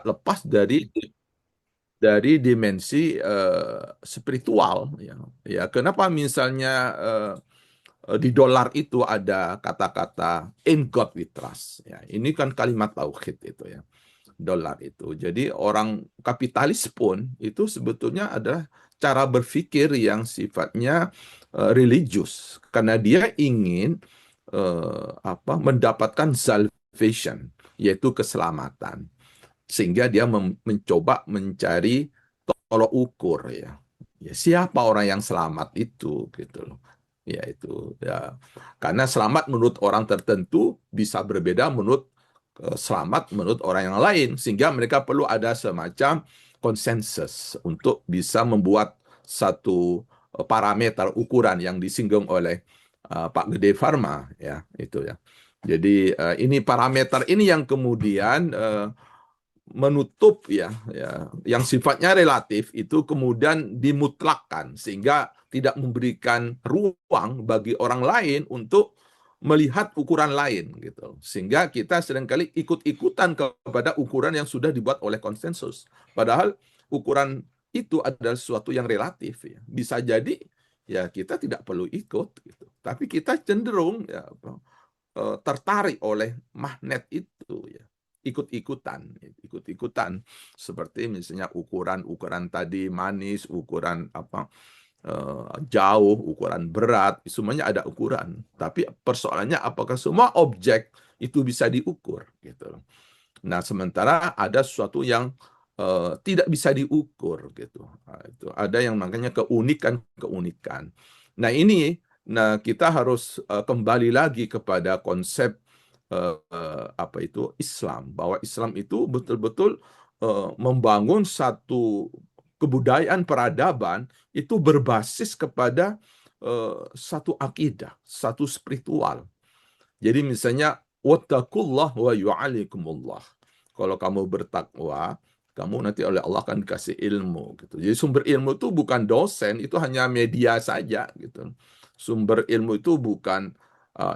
lepas dari dimensi spiritual ya. Ya, kenapa misalnya di dolar itu ada kata-kata "in God we trust" ya. Ini kan kalimat tauhid itu ya. Dolar itu. Jadi orang kapitalis pun itu sebetulnya adalah cara berpikir yang sifatnya religius karena dia ingin mendapatkan salvation, yaitu keselamatan, sehingga dia mencoba mencari tolok ukur ya. Ya, siapa orang yang selamat itu gitu loh. Ya itu ya. Karena selamat menurut orang tertentu bisa berbeda menurut selamat menurut orang yang lain, sehingga mereka perlu ada semacam konsensus untuk bisa membuat satu parameter ukuran yang disinggung oleh Pak Gede Farma ya itu ya. Jadi ini parameter ini yang kemudian menutup ya yang sifatnya relatif itu kemudian dimutlakkan sehingga tidak memberikan ruang bagi orang lain untuk melihat ukuran lain gitu. Sehingga kita seringkali ikut-ikutan kepada ukuran yang sudah dibuat oleh konsensus. Padahal ukuran itu adalah sesuatu yang relatif ya. Bisa jadi ya kita tidak perlu ikut gitu. Tapi kita cenderung ya tertarik oleh magnet itu ya, ikut-ikutan seperti misalnya ukuran tadi manis, ukuran jauh, ukuran berat, semuanya ada ukuran, tapi persoalannya apakah semua objek itu bisa diukur gitu. Nah, sementara ada sesuatu yang tidak bisa diukur gitu. Nah, itu ada yang makanya keunikan. Nah, kita harus kembali lagi kepada konsep Islam, bahwa Islam itu betul-betul membangun satu kebudayaan peradaban itu berbasis kepada satu akidah, satu spiritual. Jadi misalnya wattaqullah wa yu'allikumullah. Kalau kamu bertakwa, kamu nanti oleh Allah akan dikasih ilmu gitu. Jadi sumber ilmu itu bukan dosen, itu hanya media saja gitu. Sumber ilmu itu bukan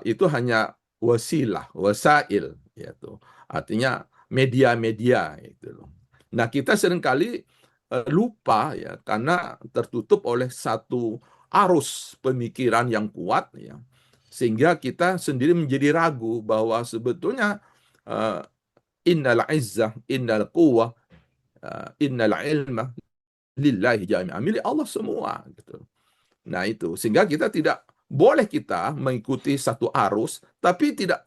itu hanya wasilah, wasail yaitu. Artinya media-media itu loh. Nah, kita seringkali lupa ya karena tertutup oleh satu arus pemikiran yang kuat ya, sehingga kita sendiri menjadi ragu bahwa sebetulnya uh, innal izzah, innal quwwah, innal ilma lillahi jami'an, milik Allah semua gitu. Nah itu sehingga kita tidak boleh kita mengikuti satu arus, tapi tidak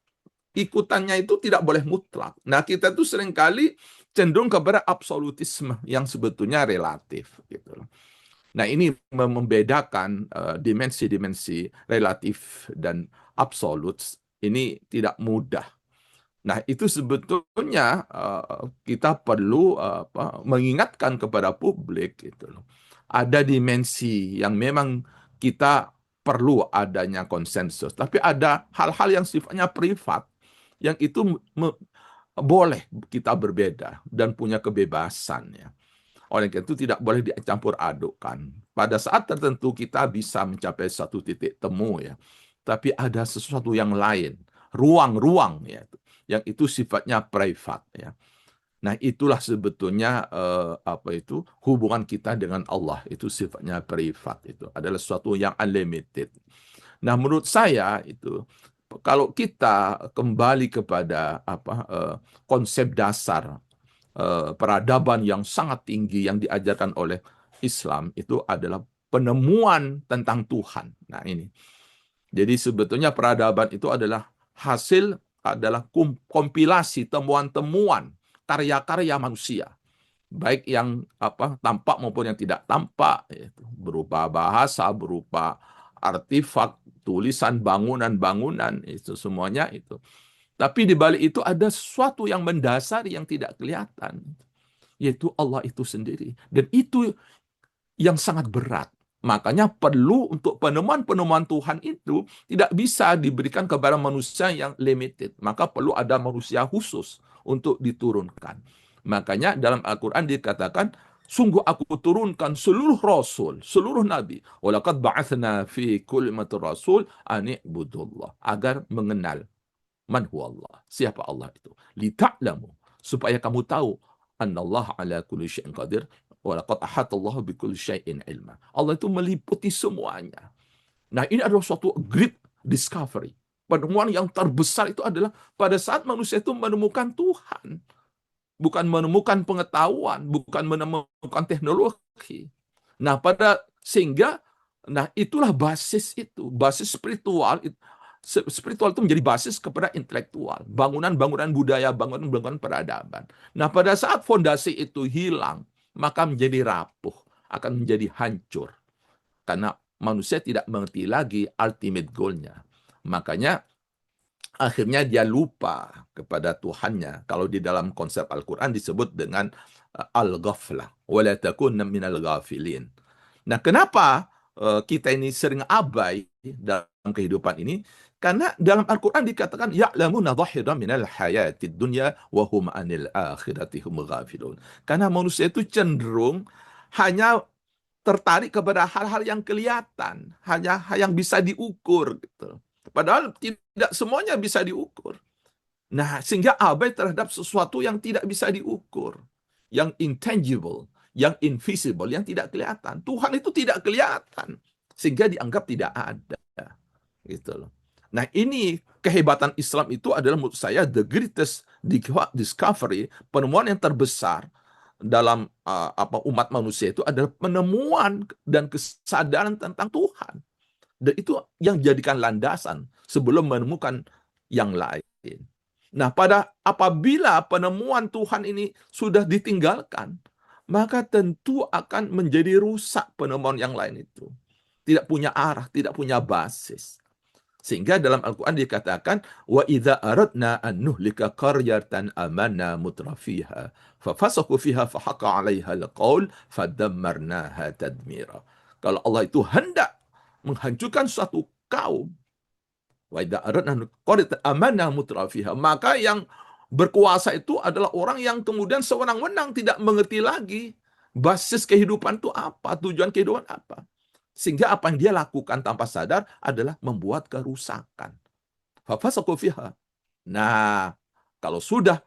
ikutannya itu tidak boleh mutlak. Nah kita tuh seringkali cenderung kepada absolutisme yang sebetulnya relatif gitu. Nah, ini membedakan dimensi-dimensi relatif dan absolut ini tidak mudah. Nah, itu sebetulnya kita perlu mengingatkan kepada publik gitu loh. Ada dimensi yang memang kita perlu adanya konsensus, tapi ada hal-hal yang sifatnya privat yang itu boleh kita berbeda dan punya kebebasan ya. Oleh karena itu tidak boleh dicampur adukkan. Pada saat tertentu kita bisa mencapai satu titik temu ya. Tapi ada sesuatu yang lain, ruang-ruang ya, yang itu sifatnya privat ya. Nah, itulah sebetulnya hubungan kita dengan Allah itu sifatnya privat, itu adalah sesuatu yang unlimited. Nah, menurut saya itu kalau kita kembali kepada konsep dasar peradaban yang sangat tinggi yang diajarkan oleh Islam itu adalah penemuan tentang Tuhan. Nah, ini. Jadi sebetulnya peradaban itu adalah kompilasi temuan-temuan karya-karya manusia, baik yang tampak maupun yang tidak tampak, yaitu berupa bahasa, berupa artefak, tulisan, bangunan-bangunan, itu semuanya itu. Tapi di balik itu ada sesuatu yang mendasari yang tidak kelihatan, yaitu Allah itu sendiri. Dan itu yang sangat berat. Makanya perlu untuk penemuan-penemuan Tuhan itu tidak bisa diberikan kepada manusia yang limited. Maka perlu ada manusia khusus untuk diturunkan. Makanya dalam Al-Quran dikatakan, sungguh aku turunkan seluruh rasul, seluruh nabi. Walaqad ba'athna fi kulli ummatin rasul an i'budullah. Agar mengenal man huwa Allah. Siapa Allah itu? Lita'lamu. Supaya kamu tahu Annallahu ala kulli syai'in qadir wa laqad ahatallahu bikulli syai'in ilma. Allah itu meliputi semuanya. Nah, ini adalah suatu great discovery. Penemuan yang terbesar itu adalah pada saat manusia itu menemukan Tuhan. Bukan menemukan pengetahuan, bukan menemukan teknologi. Nah, sehingga itulah basis itu, basis spiritual. Spiritual itu menjadi basis kepada intelektual, bangunan-bangunan budaya, bangunan-bangunan peradaban. Nah, pada saat fondasi itu hilang, maka menjadi rapuh, akan menjadi hancur. Karena manusia tidak mengerti lagi ultimate goal-nya. Makanya akhirnya dia lupa kepada Tuhannya. Kalau di dalam konsep Al-Quran disebut dengan al-ghaflah. Wa la takunna minal ghafilin. Nah, kenapa kita ini sering abai dalam kehidupan ini? Karena dalam Al-Quran dikatakan ya'lamuna dhahiran minal hayatid dunya wa hum anil akhirati hum ghafilun. Karena manusia itu cenderung hanya tertarik kepada hal-hal yang kelihatan, hanya yang bisa diukur gitu. Padahal tidak semuanya bisa diukur. Nah, sehingga abai terhadap sesuatu yang tidak bisa diukur, yang intangible, yang invisible, yang tidak kelihatan. Tuhan itu tidak kelihatan, sehingga dianggap tidak ada. Gitu loh. Nah, ini kehebatan Islam itu adalah menurut saya the greatest discovery, penemuan yang terbesar dalam umat manusia itu adalah penemuan dan kesadaran tentang Tuhan. Dan itu yang dijadikan landasan sebelum menemukan yang lain. Nah, apabila penemuan Tuhan ini sudah ditinggalkan, maka tentu akan menjadi rusak penemuan yang lain itu. Tidak punya arah, tidak punya basis. Sehingga dalam Al-Quran dikatakan, wa idza aradna an nuhlika qaryatan amanna mutrafiha fafasaqu fiha fahaqa 'alaiha al-qaul fadammarnaha tadmira. Kalau Allah itu hendak menghancurkan suatu kaum, wa idza aradna qaryatan amanna mutrafiha, maka yang berkuasa itu adalah orang yang kemudian sewenang-wenang tidak mengerti lagi basis kehidupan itu apa, tujuan kehidupan apa. Sehingga apa yang dia lakukan tanpa sadar adalah membuat kerusakan. Fafasaqu fiha. Nah, kalau sudah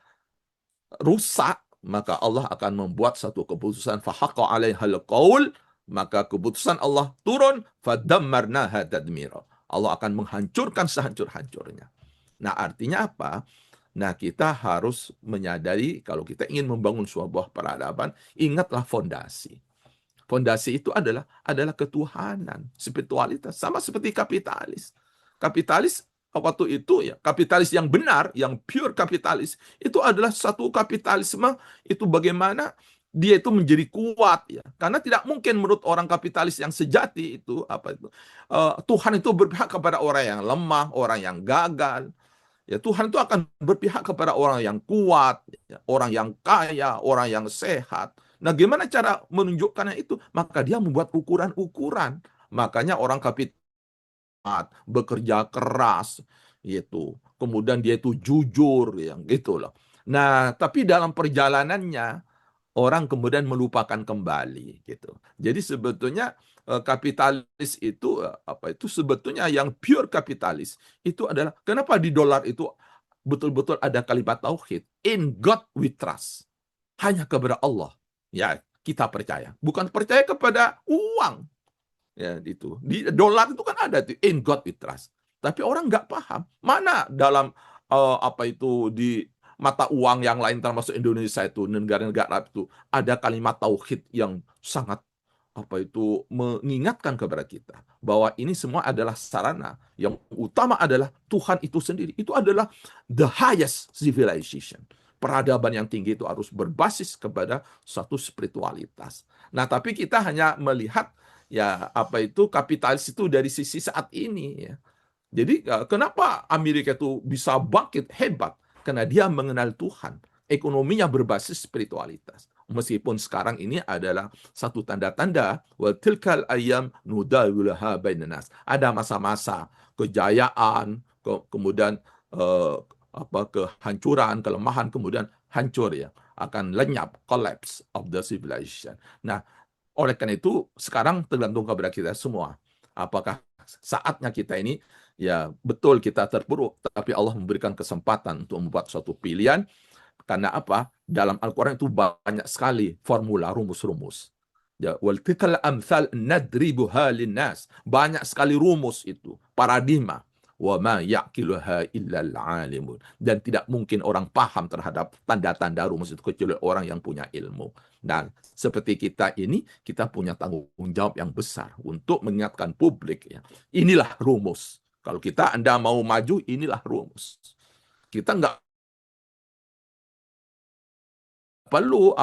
rusak, maka Allah akan membuat satu keputusan fahaqa 'alaihal qaul, maka keputusan Allah turun fadammarnaha tadmira. Allah akan menghancurkan sehancur-hancurnya. Nah, artinya apa? Nah, kita harus menyadari kalau kita ingin membangun sebuah peradaban, ingatlah fondasi. Fondasi itu adalah ketuhanan, spiritualitas, sama seperti kapitalis. Kapitalis waktu itu ya, kapitalis yang benar, yang pure kapitalis, itu adalah satu kapitalisme itu bagaimana dia itu menjadi kuat ya. Karena tidak mungkin menurut orang kapitalis yang sejati itu Tuhan itu berpihak kepada orang yang lemah, orang yang gagal. Ya, Tuhan itu akan berpihak kepada orang yang kuat, ya, orang yang kaya, orang yang sehat. Nah, gimana cara menunjukkannya itu? Maka dia membuat ukuran-ukuran. Makanya orang kapital bekerja keras, gitu. Kemudian dia itu jujur, yang gitu loh. Nah, tapi dalam perjalanannya orang kemudian melupakan kembali, gitu. Jadi sebetulnya kapitalis itu itu sebetulnya yang pure kapitalis itu adalah kenapa di dolar itu betul-betul ada kalimat tauhid, in God we trust, hanya kepada Allah ya kita percaya, bukan percaya kepada uang ya. Itu di dolar itu kan ada tuh in God we trust, tapi orang nggak paham mana dalam di mata uang yang lain termasuk Indonesia itu, negara-negara itu ada kalimat tauhid yang sangat mengingatkan kepada kita bahwa ini semua adalah sarana, yang utama adalah Tuhan itu sendiri. Itu adalah the highest civilization. Peradaban yang tinggi itu harus berbasis kepada satu spiritualitas. Nah, tapi kita hanya melihat ya kapitalis itu dari sisi saat ini ya. Jadi kenapa Amerika itu bisa bangkit hebat? Karena dia mengenal Tuhan. Ekonominya berbasis spiritualitas. Meskipun sekarang ini adalah satu tanda-tanda wa tilkal ayyam nudawiluha bainan nas. Ada masa-masa kejayaan, kemudian kehancuran, kelemahan, kemudian hancur ya, akan lenyap, collapse of the civilization. Nah, oleh karena itu sekarang tergantung kepada kita semua. Apakah saatnya kita ini ya betul kita terpuruk, tapi Allah memberikan kesempatan untuk membuat suatu pilihan. Karena apa? Dalam Al-Quran itu banyak sekali formula rumus-rumus. Ya, wal tilkal amthal nadribuha linnas. Banyak sekali rumus itu, paradigma. Wa ma yaqiluha illal alimun. Dan tidak mungkin orang paham terhadap tanda-tanda rumus itu kecuali orang yang punya ilmu. Dan seperti kita ini, kita punya tanggung jawab yang besar untuk mengingatkan publik ya. Inilah rumus. Kalau Anda mau maju, inilah rumus. Kita nggak perlu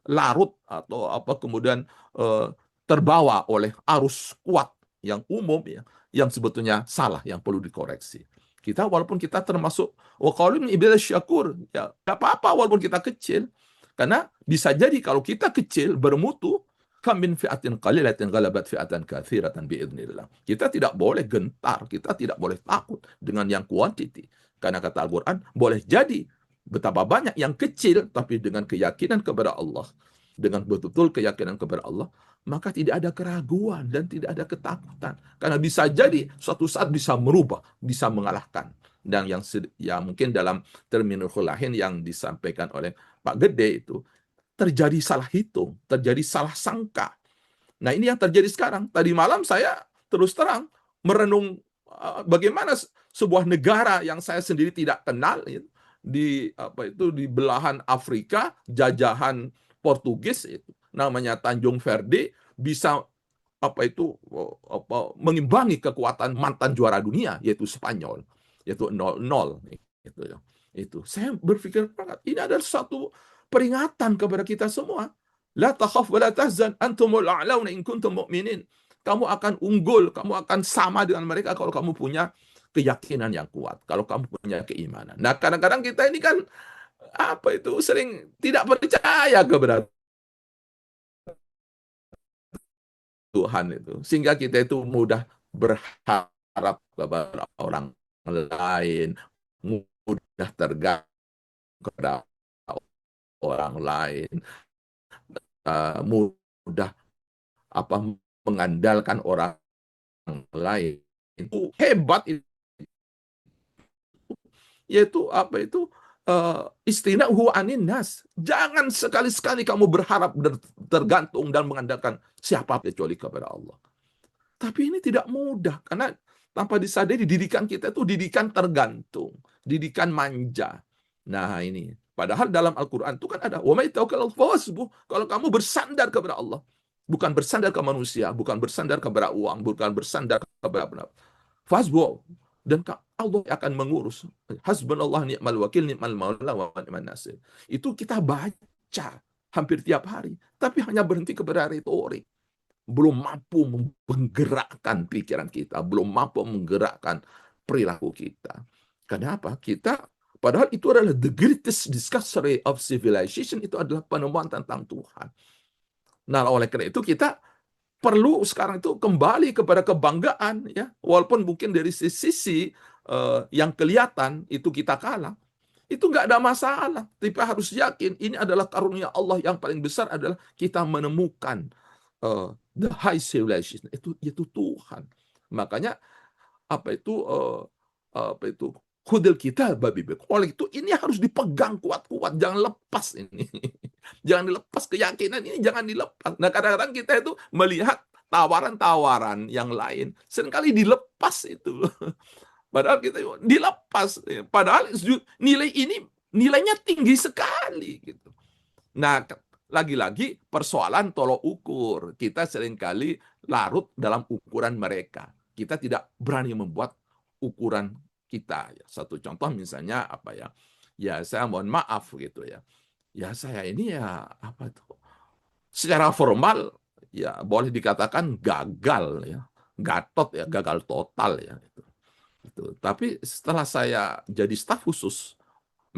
larut atau kemudian eh, terbawa oleh arus kuat yang umum ya, yang sebetulnya salah, yang perlu dikoreksi. Kita walaupun kita termasuk waqalim iblis syakur, ya nggak apa-apa walaupun kita kecil, karena bisa jadi kalau kita kecil bermutu, kam min fi'atin qalilatin ghalabat fi'atan katsiratan biidznillah. Kita tidak boleh gentar, kita tidak boleh takut dengan yang quantity. Karena kata Al-Quran, boleh jadi betapa banyak yang kecil, tapi dengan keyakinan kepada Allah, dengan betul-betul keyakinan kepada Allah, maka tidak ada keraguan dan tidak ada ketakutan. Karena bisa jadi suatu saat bisa merubah, bisa mengalahkan. Dan yang mungkin dalam terminologi lain yang disampaikan oleh Pak Gede itu, terjadi salah hitung, terjadi salah sangka. Nah, ini yang terjadi sekarang. Tadi malam saya terus terang merenung bagaimana sebuah negara yang saya sendiri tidak kenal di di belahan Afrika, jajahan Portugis itu namanya Tanjung Verde, bisa mengimbangi kekuatan mantan juara dunia yaitu Spanyol, yaitu 0-0 gitu ya. Itu saya berpikir banget ini adalah satu peringatan kepada kita semua. La takhaf wa la tahzan antumul a'launa in kuntum mu'minin. Kamu akan unggul, kamu akan sama dengan mereka kalau kamu punya keyakinan yang kuat, kalau kamu punya keimanan. Nah, kadang-kadang kita ini kan sering tidak percaya kepada Tuhan itu, sehingga kita itu mudah berharap kepada orang lain, mudah tergantung kepada orang lain, mudah mengandalkan orang lain. Itu hebat itu, yaitu istinahu anin nas. Jangan sekali-sekali kamu berharap tergantung dan mengandalkan siapa kecuali kepada Allah. Tapi ini tidak mudah karena tanpa disadari didikan kita itu didikan tergantung, didikan manja. Nah, ini padahal dalam Al-Qur'an itu kan ada wa may tawakkalu kalau kamu bersandar kepada Allah, bukan bersandar ke manusia, bukan bersandar kepada uang, bukan bersandar kepada fasbuh, dan Allah akan mengurus. Hasbunallah ni'mal wakil ni'mal maula wa ni'man nasir. Itu kita baca hampir tiap hari, tapi hanya berhenti kepada retorik. Belum mampu menggerakkan pikiran kita, belum mampu menggerakkan perilaku kita. Kenapa? Padahal itu adalah the greatest discovery of civilization, itu adalah penemuan tentang Tuhan. Nah, oleh karena itu kita perlu sekarang itu kembali kepada kebanggaan ya, walaupun mungkin dari sisi yang kelihatan itu kita kalah, itu nggak ada masalah. Tapi harus yakin ini adalah karunia Allah yang paling besar, adalah kita menemukan the high civilization itu Tuhan. Makanya khudil kita babi. Oleh itu ini harus dipegang kuat-kuat, jangan lepas ini. Jangan dilepas keyakinan ini, jangan dilepas. Nah, kadang-kadang kita itu melihat tawaran-tawaran yang lain seringkali dilepas itu. Padahal kita dilepas. Padahal nilai ini nilainya tinggi sekali gitu. Nah, lagi-lagi persoalan tolok ukur. Kita seringkali larut dalam ukuran mereka. Kita tidak berani membuat ukuran kita. Satu contoh misalnya ya saya mohon maaf gitu ya. Ya saya ini secara formal ya boleh dikatakan gagal ya. Gatot ya, gagal total ya itu. Tapi setelah saya jadi staf khusus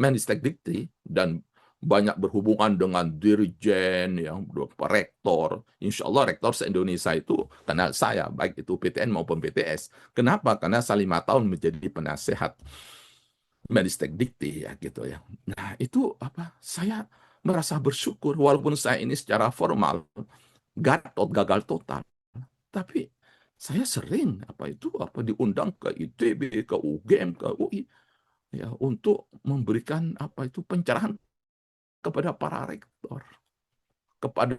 Menristek Dikti dan banyak berhubungan dengan dirjen, yang rektor. Insya Allah rektor se-Indonesia itu kenal saya, baik itu PTN maupun PTS. Kenapa? Karena saya 5 tahun menjadi penasehat Menristek Dikti ya gitu ya. Nah itu saya merasa bersyukur walaupun saya ini secara formal gagal total, tapi saya sering diundang ke ITB, ke UGM, ke UI ya untuk memberikan pencerahan kepada para rektor, kepada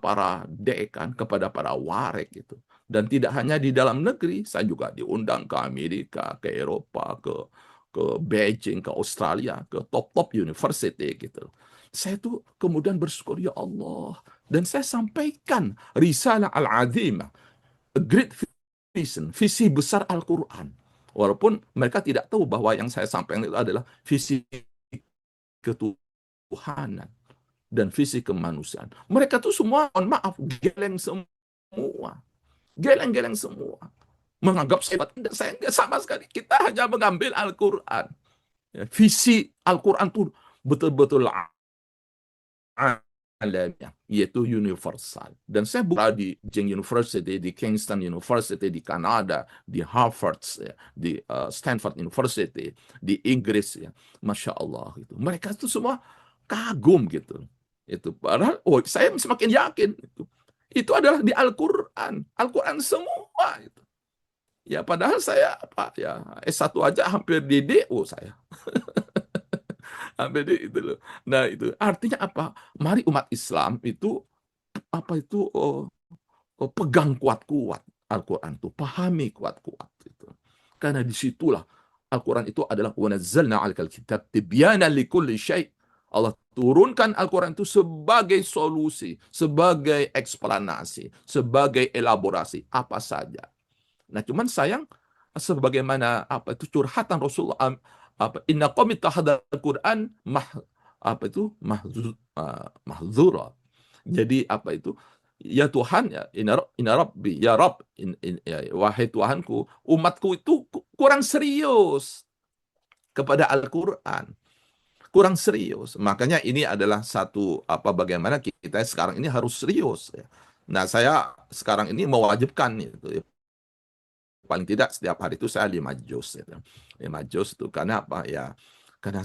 para dekan, kepada para warek gitu. Dan tidak hanya di dalam negeri, saya juga diundang ke Amerika, ke Eropa, ke Beijing, ke Australia, ke top-top university gitu. Saya tuh kemudian bersyukur, ya Allah, dan saya sampaikan risalah al-azimah, a great vision, visi besar Al-Quran. Walaupun mereka tidak tahu bahwa yang saya sampaikan itu adalah visi ketuhanan dan visi kemanusiaan. Mereka tuh semua, mohon maaf, geleng semua. Geleng-geleng semua. Menganggap saya enggak sama sekali. Kita hanya mengambil Al-Quran. Ya, visi Al-Quran itu betul-betul alamiah, yaitu universal. Dan saya buka di Jing University, di Kingston University, di Kanada, di Harvard, ya, di Stanford University, di Inggris, ya, Masya Allah. Gitu. Mereka itu semua kagum gitu. Itu padahal, saya semakin yakin itu adalah di Al-Quran, Al-Quran semua itu. Ya padahal saya apa ya S1 aja hampir di DO saya. Hampir di itu loh. Nah, itu artinya apa? Mari umat Islam itu apa itu pegang kuat-kuat Al-Quran itu, pahami kuat-kuat itu. Karena disitulah Al-Quran itu adalah wa nazzalna 'alaikal kitab tibyanan likulli syai'. Allah turunkan Al-Quran itu sebagai solusi, sebagai eksplanasi, sebagai elaborasi apa saja. Nah, cuman sayang sebagaimana apa itu curhatan Rasulullah, apa inna qawmi tahadal Quran apa itu mahzura. Jadi apa itu? Ya Tuhan, ya inna rabbi, ya Rabb, ya, wahai Tuhanku, umatku itu kurang serius kepada Al-Quran, kurang serius. Makanya ini adalah satu apa bagaimana kita sekarang ini harus serius. Ya. Nah, saya sekarang ini mewajibkan itu, ya, paling tidak setiap hari itu saya 5 juz gitu. 5 juz itu karena apa ya? Karena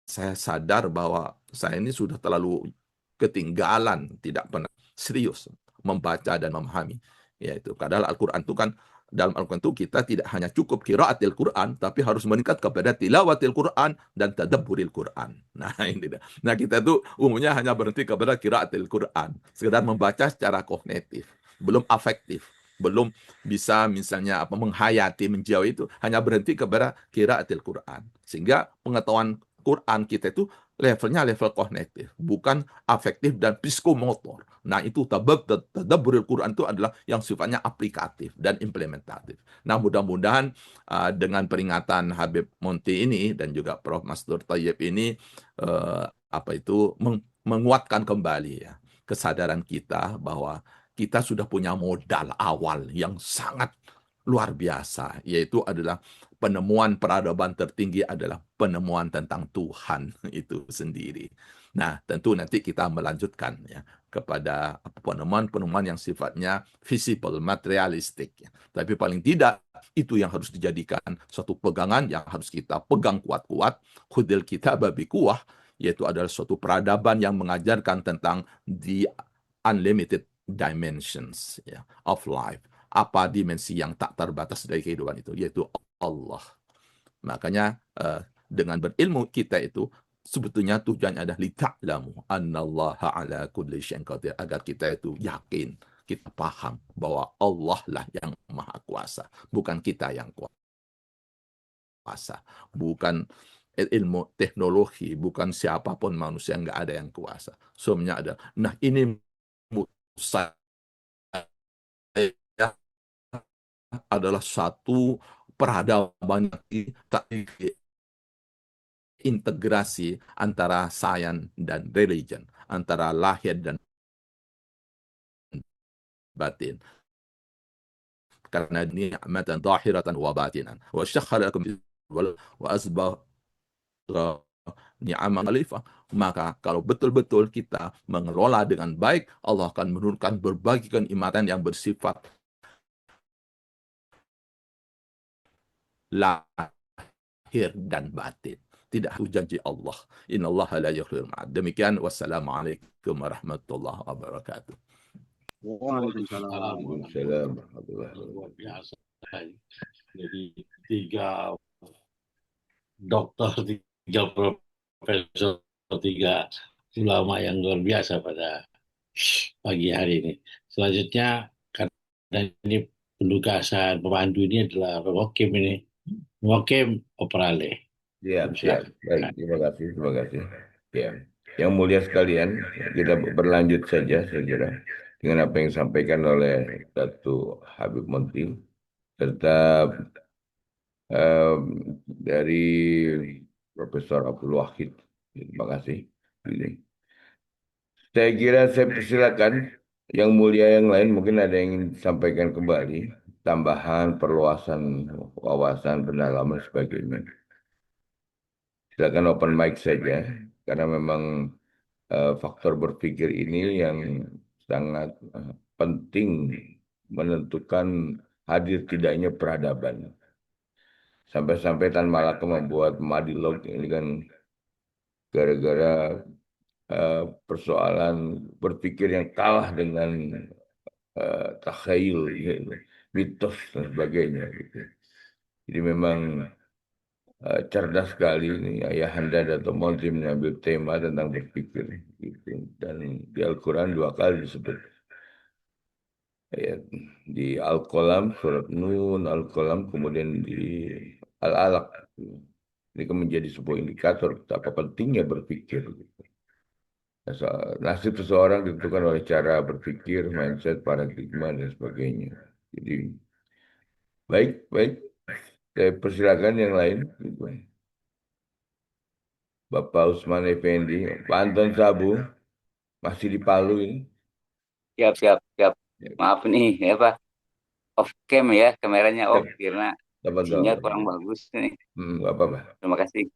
saya sadar bahwa saya ini sudah terlalu ketinggalan, tidak pernah serius membaca dan memahami. Yaitu padahal Al-Quran itu kan dalam Al-Quran itu kita tidak hanya cukup qiraatil Quran, tapi harus meningkat kepada tilawatil Quran dan tadabburil Quran. Nah, ini. Nah, kita itu umumnya hanya berhenti kepada qiraatil Quran, sekedar membaca secara kognitif, belum afektif, belum bisa misalnya apa menghayati, menjauh itu hanya berhenti kepada qiraatil Quran. Sehingga pengetahuan Quran kita itu levelnya level kognitif, bukan afektif dan psikomotor. Nah, itu tadabburul Quran itu adalah yang sifatnya aplikatif dan implementatif. Nah, mudah-mudahan dengan peringatan Habib Monti ini dan juga Prof. Mastur Thayyib ini apa itu menguatkan kembali ya kesadaran kita bahwa kita sudah punya modal awal yang sangat luar biasa, yaitu adalah penemuan peradaban tertinggi adalah penemuan tentang Tuhan itu sendiri. Nah, tentu nanti kita melanjutkan ya kepada penemuan-penemuan yang sifatnya visible, materialistik. Ya. Tapi paling tidak itu yang harus dijadikan suatu pegangan yang harus kita pegang kuat-kuat. Khudil kitaba biquwah, yaitu adalah suatu peradaban yang mengajarkan tentang the unlimited dimensions ya, of life. Apa dimensi yang tak terbatas dari kehidupan itu, yaitu Allah. Makanya dengan berilmu kita itu sebetulnya tujuannya adalah lita'lamu annallaha ala kulli syai'in qadir, agar kita itu yakin, kita paham bahwa Allah lah yang maha kuasa, bukan kita yang kuasa, bukan ilmu teknologi, bukan siapapun manusia, nggak ada yang kuasa. Semuanya ada. Nah, ini saya adalah satu peradaban yang integrasi antara sains dan religion, antara lahir dan batin. Karena ni'matan zahiratan wa batinan. Wa syakhara lakum wa asbagha ni'aman khalifah. Maka kalau betul-betul kita mengelola dengan baik, Allah akan menurunkan berbagai kenikmatan yang bersifat lahir dan batin. Tidak itu janji Allah. Innallaha la yukhliful mi'ad. Demikian, wassalamualaikum warahmatullahi wabarakatuh. Waalaikumsalam. Waalaikumsalam warahmatullahi Luar biasa. Jadi 3 dokter, 3 profesor, 3 ulama yang luar biasa pada pagi hari ini. Selanjutnya, karena ini penugasan pemandu ini adalah Rokim ini. Rokim Operale. Siap, siap. Baik, terima kasih, terima kasih. Ya, yang mulia sekalian, kita berlanjut saja, saya kira, dengan apa yang disampaikan oleh Datu Habib Monti, serta dari Profesor Abdul Wahid. Terima kasih. Ini. Saya kira saya persilakan yang mulia yang lain mungkin ada yang ingin disampaikan kembali, tambahan, perluasan wawasan, pendalaman sebagainya. Silakan open mic saja, karena memang faktor berpikir ini yang sangat penting menentukan hadir tidaknya peradaban. Sampai-sampai Tan Malaka membuat Madilog ini kan gara-gara persoalan berpikir yang kalah dengan takhayul, gitu, mitos dan sebagainya. Gitu. Jadi memang cerdas sekali ini Ayahanda Dato' Monti mengambil tema tentang berpikir. Gitu. Dan di Al-Quran 2 kali disebut. Ayat di Al-Qalam, surat Nun, Al-Qalam, kemudian di Al-Alaq. Ini kan menjadi sebuah indikator betapa pentingnya berpikir. Gitu. Nasib seseorang ditentukan oleh cara berpikir, mindset, paradigma, dan sebagainya. Jadi, baik, baik. Saya persilakan yang lain. Gitu. Bapak Usman Effendi, Pak Anton Sabu, masih di Palu ini. Siap, siap, siap. Ya, Maaf nih, ya Pak. Off cam ya, kameranya ya, off karena dapat sinyal dong. kurang bagus nih. Nggak apa-apa. Terima kasih.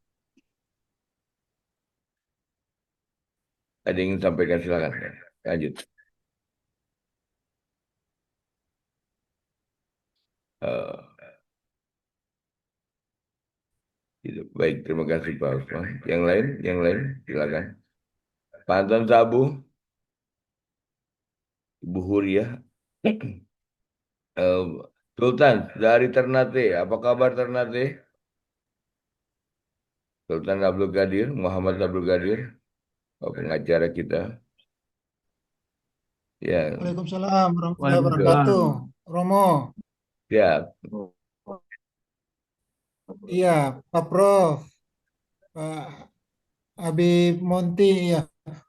Ada yang ingin sampaikan silakan. Lanjut. Eh, gitu. Baik, terima kasih Pak Usman. Yang lain, silakan. Pak Anton Sabu, Ibu Huria, eh, Sultan dari Ternate. Apa kabar Ternate? Sultan Abdul Qadir, Muhammad Abdul Qadir, pengacara kita. Ya, Waalaikumsalam warahmatullahi Waalaikumsalam. wabarakatuh. Romo, ya, iya, Pak Prof, Pak Habib Monti, ya.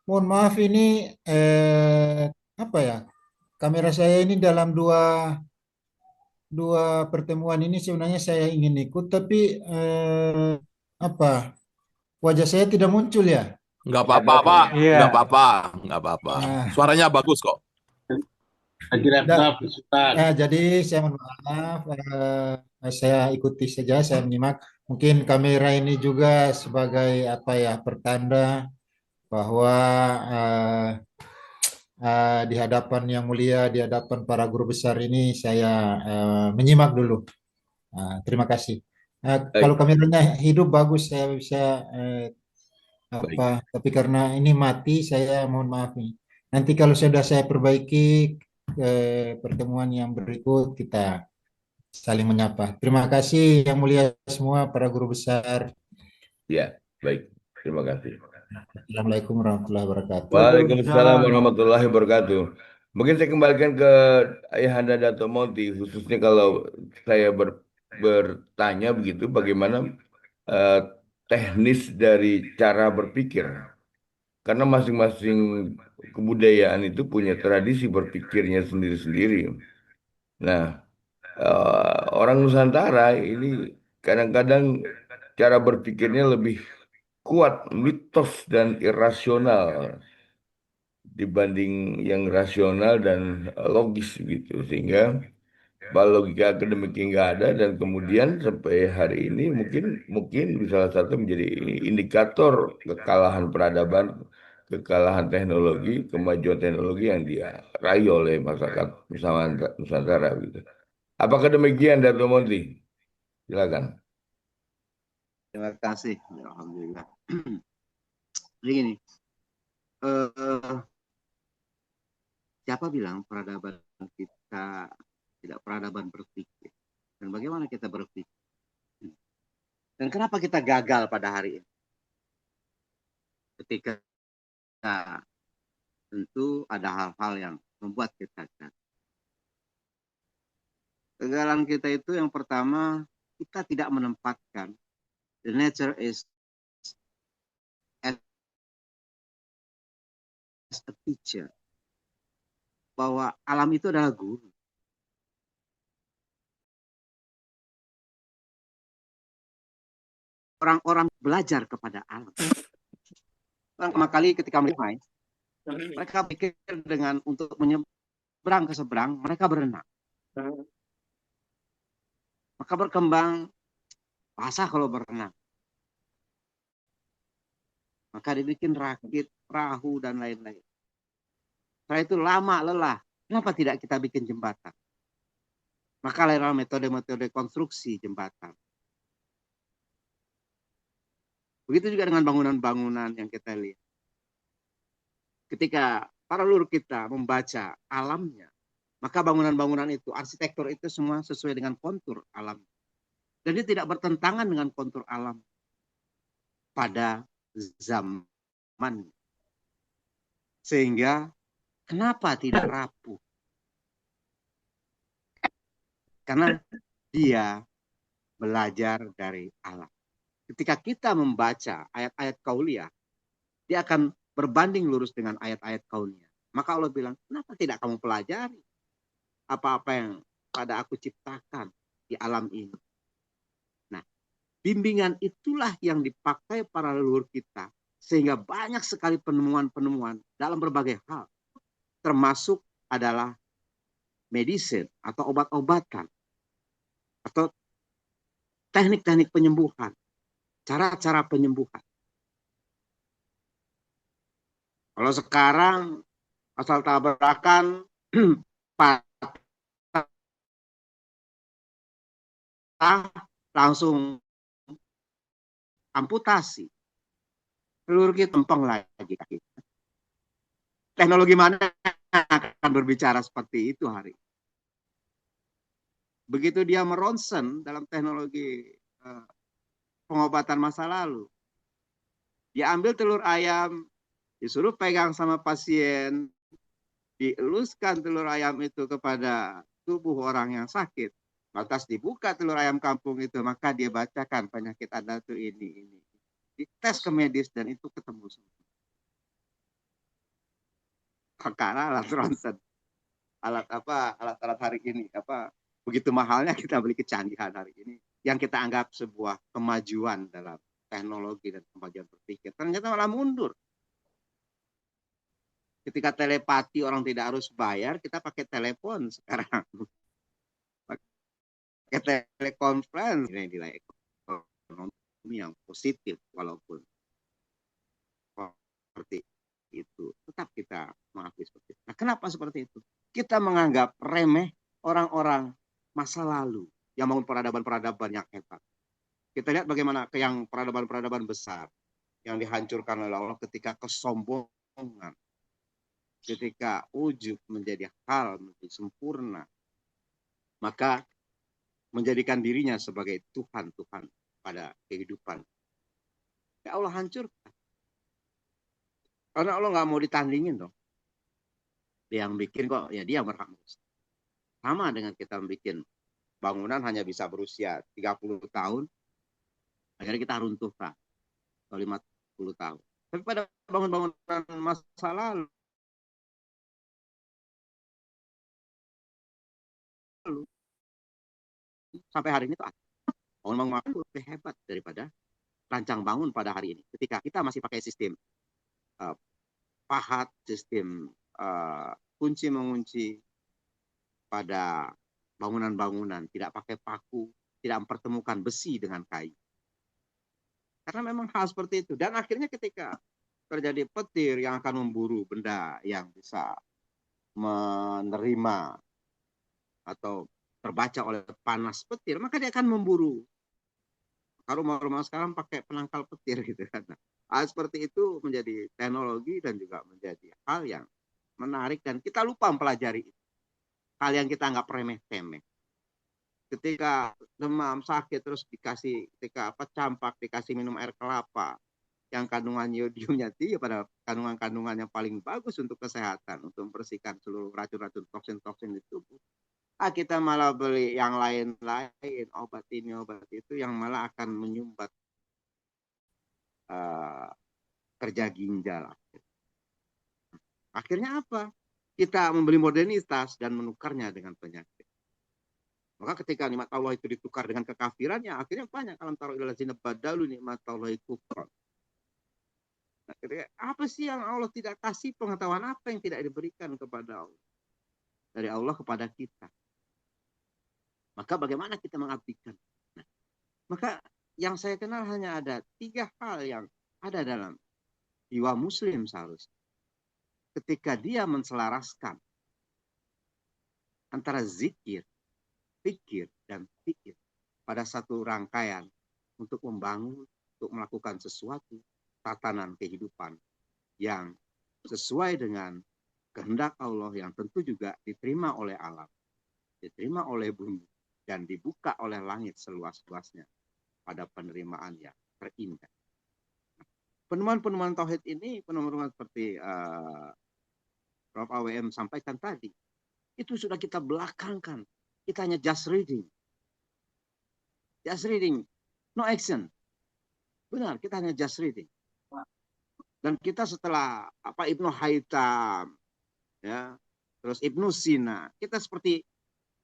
Mohon maaf ini apa ya? Kamera saya ini dalam dua dua pertemuan ini sebenarnya saya ingin ikut, tapi apa? Wajah saya tidak muncul ya. Nggak apa-apa, Pak. Iya. Nggak apa-apa. Nggak apa-apa. Nah, Suaranya bagus kok. Direktur Ustaz. jadi saya mohon maaf, saya ikuti saja, saya menyimak. Mungkin kamera ini juga sebagai apa ya pertanda bahwa eh, di hadapan yang mulia, di hadapan para guru besar ini saya menyimak dulu. Terima kasih. Kalau baik, kameranya hidup bagus saya bisa apa, baik. tapi karena ini mati saya mohon maaf nih. Nanti kalau sudah saya perbaiki pertemuan yang berikut kita saling menyapa. Terima kasih yang mulia semua para guru besar. Ya, baik. Terima kasih. Assalamualaikum warahmatullahi wabarakatuh. Waalaikumsalam warahmatullahi wabarakatuh. Mungkin saya kembalikan ke Ayahanda Dato' Monti, khususnya kalau saya bertanya begitu, bagaimana eh, teknis dari cara berpikir. Karena masing-masing kebudayaan itu punya tradisi berpikirnya sendiri-sendiri. Nah, orang Nusantara ini kadang-kadang cara berpikirnya lebih kuat, mitos dan irasional dibanding yang rasional dan logis gitu. Sehingga kalau logika akademiknya nggak ada dan kemudian sampai hari ini mungkin mungkin salah satu menjadi indikator kekalahan peradaban, kekalahan teknologi, kemajuan teknologi yang diraih oleh masyarakat Nusantara gitu. Apakah demikian Dato Monti? Silakan. Terima kasih. Alhamdulillah. Begini, eh, siapa bilang peradaban kita tidak peradaban berpikir? Dan bagaimana kita berpikir? Dan kenapa kita gagal pada hari ini? Ketika tentu ada hal-hal yang membuat kita gagal. Kegagalan kita itu yang pertama, kita tidak menempatkan the nature is as a teacher, bahwa alam itu adalah guru. Orang-orang belajar kepada alam. Pertama kali ketika mulai, mereka pikir dengan untuk menyeberang ke seberang, mereka berenang. Maka berkembang basah kalau berenang. Maka dibikin rakit, perahu, dan lain-lain. Setelah itu lama, lelah. Kenapa tidak kita bikin jembatan? Maka lahirlah metode-metode konstruksi jembatan. Begitu juga dengan bangunan-bangunan yang kita lihat. Ketika para leluhur kita membaca alamnya, maka bangunan-bangunan itu, arsitektur itu semua sesuai dengan kontur alam. Dan dia tidak bertentangan dengan kontur alam pada zaman. Sehingga kenapa tidak rapuh? Karena dia belajar dari alam. Ketika kita membaca ayat-ayat Qauliyah, dia akan berbanding lurus dengan ayat-ayat Kauniyah. Maka Allah bilang, kenapa tidak kamu pelajari apa-apa yang pada aku ciptakan di alam ini? Nah, bimbingan itulah yang dipakai para leluhur kita, sehingga banyak sekali penemuan-penemuan dalam berbagai hal, termasuk adalah medicine atau obat-obatan, atau teknik-teknik penyembuhan, cara-cara penyembuhan. Kalau sekarang asal tabrakan patah langsung amputasi. Seluruh kita tempeng lagi. Teknologi mana akan berbicara seperti itu hari ini? Begitu dia meronsen dalam teknologi pengobatan masa lalu, dia ambil telur ayam, disuruh pegang sama pasien, dieluskan telur ayam itu kepada tubuh orang yang sakit. Lantas dibuka telur ayam kampung itu, maka dia bacakan penyakit Anda tuh ini. Dites ke medis dan itu ketemu semua. Karena alat ronsen, alat hari ini, begitu mahalnya kita beli kecanggihan hari ini, yang kita anggap sebuah kemajuan dalam teknologi dan kemajuan berpikir, ternyata malah mundur. Ketika telepati orang tidak harus bayar, kita pakai telepon sekarang. Pakai telekonferensi, ini nilai ekonomi yang positif, walaupun seperti itu. Tetap kita mengakui seperti itu. Nah, kenapa seperti itu? Kita menganggap remeh orang-orang masa lalu yang bangun peradaban-peradaban yang hebat. Kita lihat bagaimana yang peradaban-peradaban besar yang dihancurkan oleh Allah ketika kesombongan, ketika ujub menjadi hal menjadi sempurna, maka menjadikan dirinya sebagai Tuhan pada kehidupan. Ya Allah hancurkan. Karena Allah nggak mau ditandingin dong. Dia yang bikin kok, ya dia yang berhak. Sama dengan kita bikin bangunan hanya bisa berusia 30 tahun, akhirnya kita runtuhkan atau 50 tahun. Tapi pada bangunan-bangunan masa lalu, sampai hari ini tuh bangun-bangunan lebih hebat daripada rancang bangun pada hari ini. Ketika kita masih pakai sistem pahat, sistem kunci mengunci pada bangunan-bangunan, tidak pakai paku, tidak mempertemukan besi dengan kayu. Karena memang hal seperti itu. Dan akhirnya ketika terjadi petir yang akan memburu benda yang bisa menerima atau terbaca oleh panas petir, maka dia akan memburu. Kalau rumah-rumah sekarang pakai penangkal petir gitu kan. Hal seperti itu menjadi teknologi dan juga menjadi hal yang menarik dan kita lupa mempelajari itu. Hal yang kita anggap remeh-temeh. Ketika demam sakit terus dikasih, ketika campak dikasih minum air kelapa, yang kandungan iodiumnya tinggi pada kandungan-kandungan yang paling bagus untuk kesehatan, untuk membersihkan seluruh racun-racun toksin-toksin di tubuh. Kita malah beli yang lain-lain, obat ini, obat itu, yang malah akan menyumbat kerja ginjal. Akhirnya apa? Kita membeli modernitas dan menukarnya dengan penyakit. Maka ketika nikmat Allah itu ditukar dengan kekafiran, ya akhirnya banyak alam taruh ilal ladzina badalu nikmat Allah kufran. Apa sih yang Allah tidak kasih? Pengetahuan apa yang tidak diberikan kepada Allah? Dari Allah kepada kita. Maka bagaimana kita mengabdikan? Nah, maka yang saya kenal hanya ada 3 hal yang ada dalam jiwa muslim seharusnya. Ketika dia menselaraskan antara zikir, pikir, dan fikir pada satu rangkaian untuk membangun, untuk melakukan sesuatu tatanan kehidupan yang sesuai dengan kehendak Allah, yang tentu juga diterima oleh alam, diterima oleh bumi, dan dibuka oleh langit seluas-luasnya pada penerimaan yang terindah. Penemuan-penemuan tauhid ini, penemuan seperti Prof. AWM sampaikan tadi, itu sudah kita belakangkan. Kita hanya just reading, no action. Benar, kita hanya just reading. Dan kita setelah Ibnu Haytham, ya, terus Ibnu Sina, kita seperti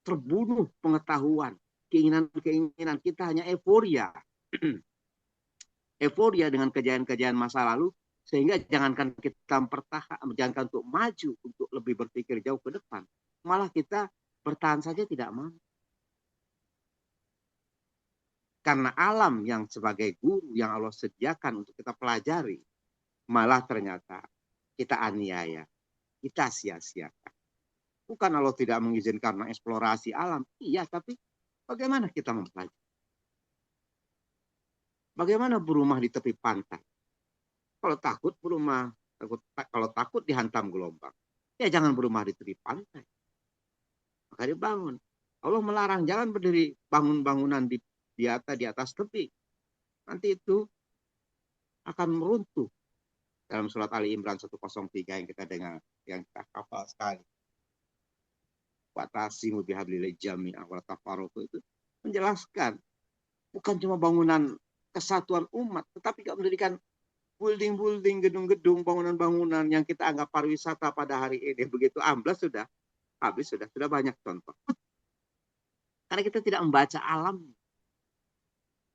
terbunuh pengetahuan, keinginan kita hanya euforia. Euforia dengan kejayaan-kejayaan masa lalu, sehingga jangankan kita jangankan untuk maju, untuk lebih berpikir jauh ke depan, malah kita bertahan saja tidak mampu. Karena alam yang sebagai guru yang Allah sediakan untuk kita pelajari, malah ternyata kita aniaya, kita sia-siakan. Bukan Allah tidak mengizinkan mengeksplorasi alam, iya, tapi bagaimana kita mempelajari? Bagaimana berumah di tepi pantai? Kalau takut berumah, kalau takut dihantam gelombang, ya jangan berumah di tepi pantai. Maka dibangun. Allah melarang jangan berdiri bangun-bangunan di atas tepi. Nanti itu akan meruntuh. Dalam surat Ali Imran 103 yang kita dengar, yang kita hafal sekali. Watasimu bihablillah jami'ah wa tafarraqu, itu menjelaskan bukan cuma bangunan kesatuan umat, tetapi juga mendirikan building-building, gedung-gedung, bangunan-bangunan yang kita anggap pariwisata pada hari ini. Begitu amblas sudah habis, sudah banyak contoh. Karena kita tidak membaca alam.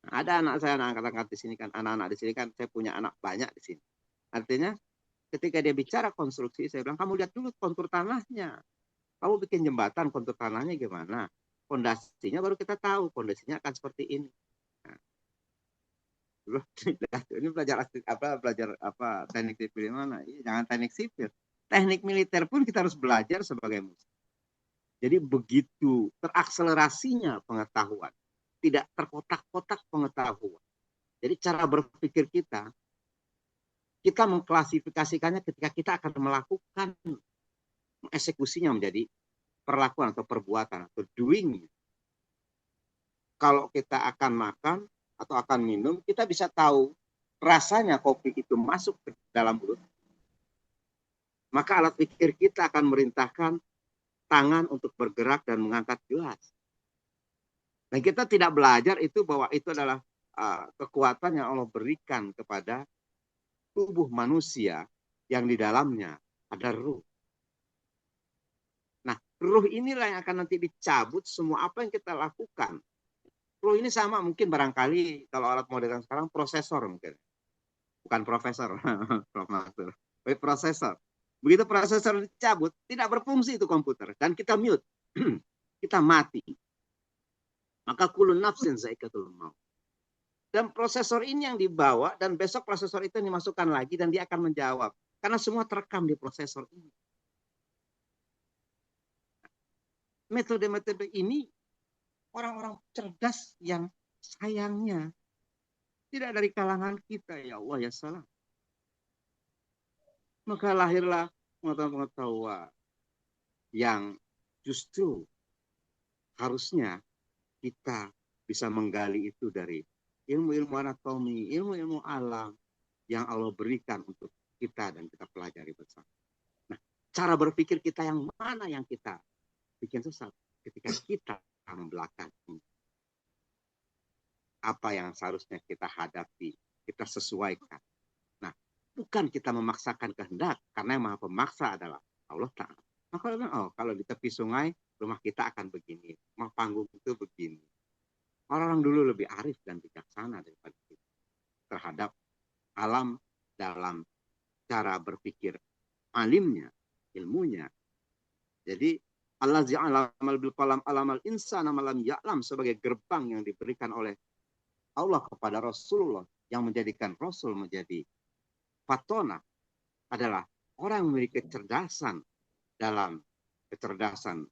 Nah, ada anak saya, anak-anak di sini kan, anak-anak di sini kan, saya punya anak banyak di sini. Artinya ketika dia bicara konstruksi, saya bilang, kamu lihat dulu kontur tanahnya. Kamu bikin jembatan, kontur tanahnya gimana? Fondasinya baru kita tahu, fondasinya akan seperti ini. Nah, ini belajar teknik sipil mana? Jangan teknik sipil. Teknik militer pun kita harus belajar sebagai muslim. Jadi begitu terakselerasinya pengetahuan, tidak terkotak-kotak pengetahuan. Jadi cara berpikir kita mengklasifikasikannya ketika kita akan melakukan eksekusinya menjadi perlakuan atau perbuatan atau doing. Kalau kita akan makan atau akan minum, kita bisa tahu rasanya kopi itu masuk ke dalam mulut. Maka alat pikir kita akan merintahkan tangan untuk bergerak dan mengangkat gelas. Dan kita tidak belajar itu bahwa itu adalah kekuatan yang Allah berikan kepada tubuh manusia yang di dalamnya ada ruh. Nah, ruh inilah yang akan nanti dicabut semua apa yang kita lakukan. Ruh ini sama mungkin barangkali kalau alat modern sekarang prosesor mungkin. Bukan profesor, Prof. Mansur. Prosesor. Begitu prosesor dicabut, tidak berfungsi itu komputer. Dan kita mute. Kita mati. Maka kulun nafsin zaikatul maut. Dan prosesor ini yang dibawa, dan besok prosesor itu dimasukkan lagi, dan dia akan menjawab. Karena semua terekam di prosesor ini. Metode-metode ini, orang-orang cerdas yang sayangnya tidak dari kalangan kita, ya Allah ya salam. Maka lahirlah pengetahuan yang justru harusnya kita bisa menggali itu dari ilmu-ilmu anatomi, ilmu-ilmu alam, yang Allah berikan untuk kita dan kita pelajari bersama. Nah, cara berpikir kita yang mana yang kita bikin sesat ketika kita membelakangi apa yang seharusnya kita hadapi, kita sesuaikan. Nah, bukan kita memaksakan kehendak, karena yang maha pemaksa adalah Allah Ta'ala. Maka kalau di tepi sungai, rumah kita akan begini, rumah panggung itu begini. Orang dulu lebih arif dan bijaksana daripada kita terhadap alam dalam cara berpikir alimnya, ilmunya. Jadi Allah ja'alamal bil qalam alamal insana malam ya'lam sebagai gerbang yang diberikan oleh Allah kepada Rasulullah yang menjadikan Rasul menjadi patona adalah orang yang memiliki kecerdasan dalam kecerdasan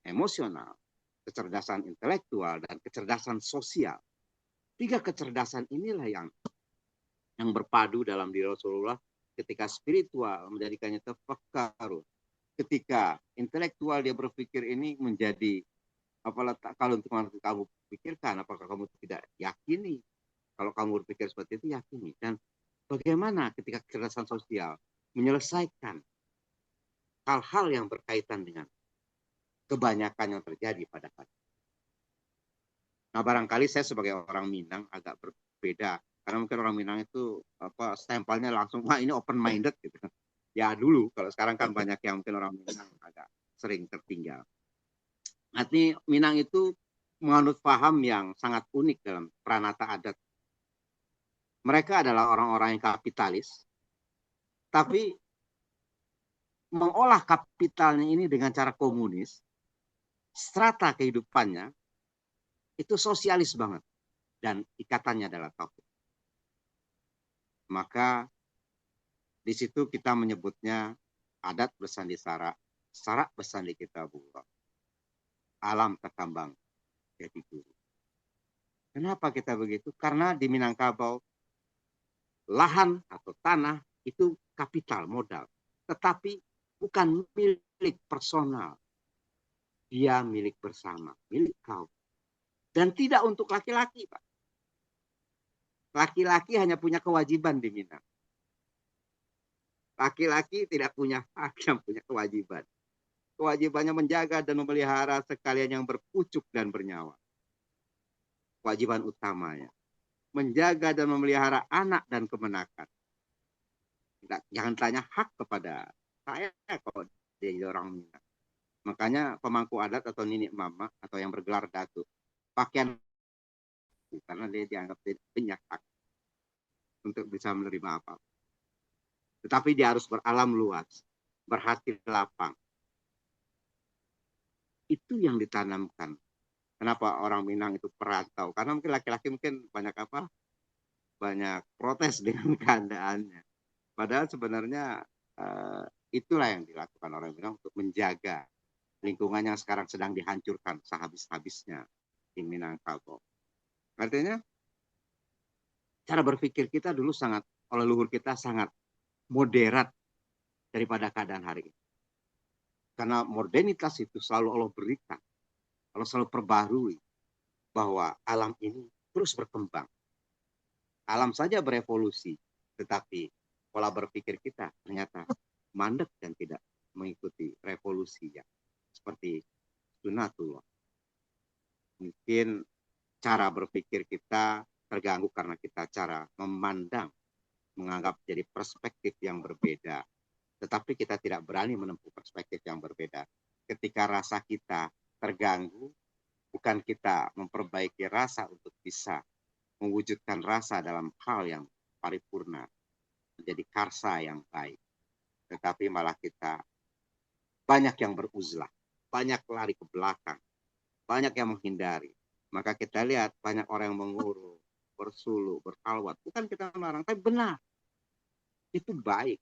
emosional, kecerdasan intelektual, dan kecerdasan sosial. 3 kecerdasan inilah yang berpadu dalam diri Rasulullah ketika spiritual menjadikannya tafakkur. Ketika intelektual dia berpikir ini menjadi kalau untuk kamu pikirkan, apakah kamu tidak yakini? Kalau kamu berpikir seperti itu, yakini. Dan bagaimana ketika kecerdasan sosial menyelesaikan hal-hal yang berkaitan dengan kebanyakan yang terjadi pada saat. Nah, barangkali saya sebagai orang Minang agak berbeda. Karena mungkin orang Minang itu stempelnya langsung, wah ini open minded gitu. Ya dulu, kalau sekarang kan banyak yang mungkin orang Minang agak sering tertinggal. Artinya Minang itu menganut paham yang sangat unik dalam pranata adat. Mereka adalah orang-orang yang kapitalis, tapi mengolah kapitalnya ini dengan cara komunis, strata kehidupannya itu sosialis banget, dan ikatannya adalah tauhid. Maka di situ kita menyebutnya adat bersandi sara, sara bersandi kitabullah. Alam terkambang jadi guru. Kenapa kita begitu? Karena di Minangkabau lahan atau tanah itu kapital modal, tetapi bukan milik personal. Dia milik bersama, milik kaum. Dan tidak untuk laki-laki, Pak. Laki-laki hanya punya kewajiban di Minang. Laki-laki tidak punya hak, yang punya kewajiban. Kewajibannya menjaga dan memelihara sekalian yang berpucuk dan bernyawa. Kewajiban utamanya. Menjaga dan memelihara anak dan kemenakan. Jangan tanya hak kepada saya kalau dia orang Minang. Makanya pemangku adat atau nenek mama atau yang bergelar datuk, pakaian karena dia dianggap banyak hak untuk bisa menerima apa. Tetapi dia harus beralam luas, berhati lapang. Itu yang ditanamkan. Kenapa orang Minang itu perantau? Karena mungkin laki-laki mungkin banyak banyak protes dengan keadaannya. Padahal sebenarnya itulah yang dilakukan orang Minang untuk menjaga lingkungan yang sekarang sedang dihancurkan sehabis-habisnya di Minangkabau. Artinya cara berpikir kita dulu sangat, oleh leluhur kita sangat moderat daripada keadaan hari ini. Karena modernitas itu selalu Allah berikan, Allah selalu perbarui bahwa alam ini terus berkembang. Alam saja berevolusi, tetapi pola berpikir kita ternyata mandek dan tidak mengikuti revolusi yang seperti sunatullah. Mungkin cara berpikir kita terganggu karena kita cara memandang, menganggap jadi perspektif yang berbeda. Tetapi kita tidak berani menempuh perspektif yang berbeda. Ketika rasa kita terganggu, bukan kita memperbaiki rasa untuk bisa mewujudkan rasa dalam hal yang paripurna, menjadi karsa yang baik. Tetapi malah kita banyak yang beruzlah, banyak lari ke belakang, banyak yang menghindari. Maka kita lihat banyak orang yang mengurung, bersuluh, berkhalwat. Bukan kita melarang, tapi benar. Itu baik.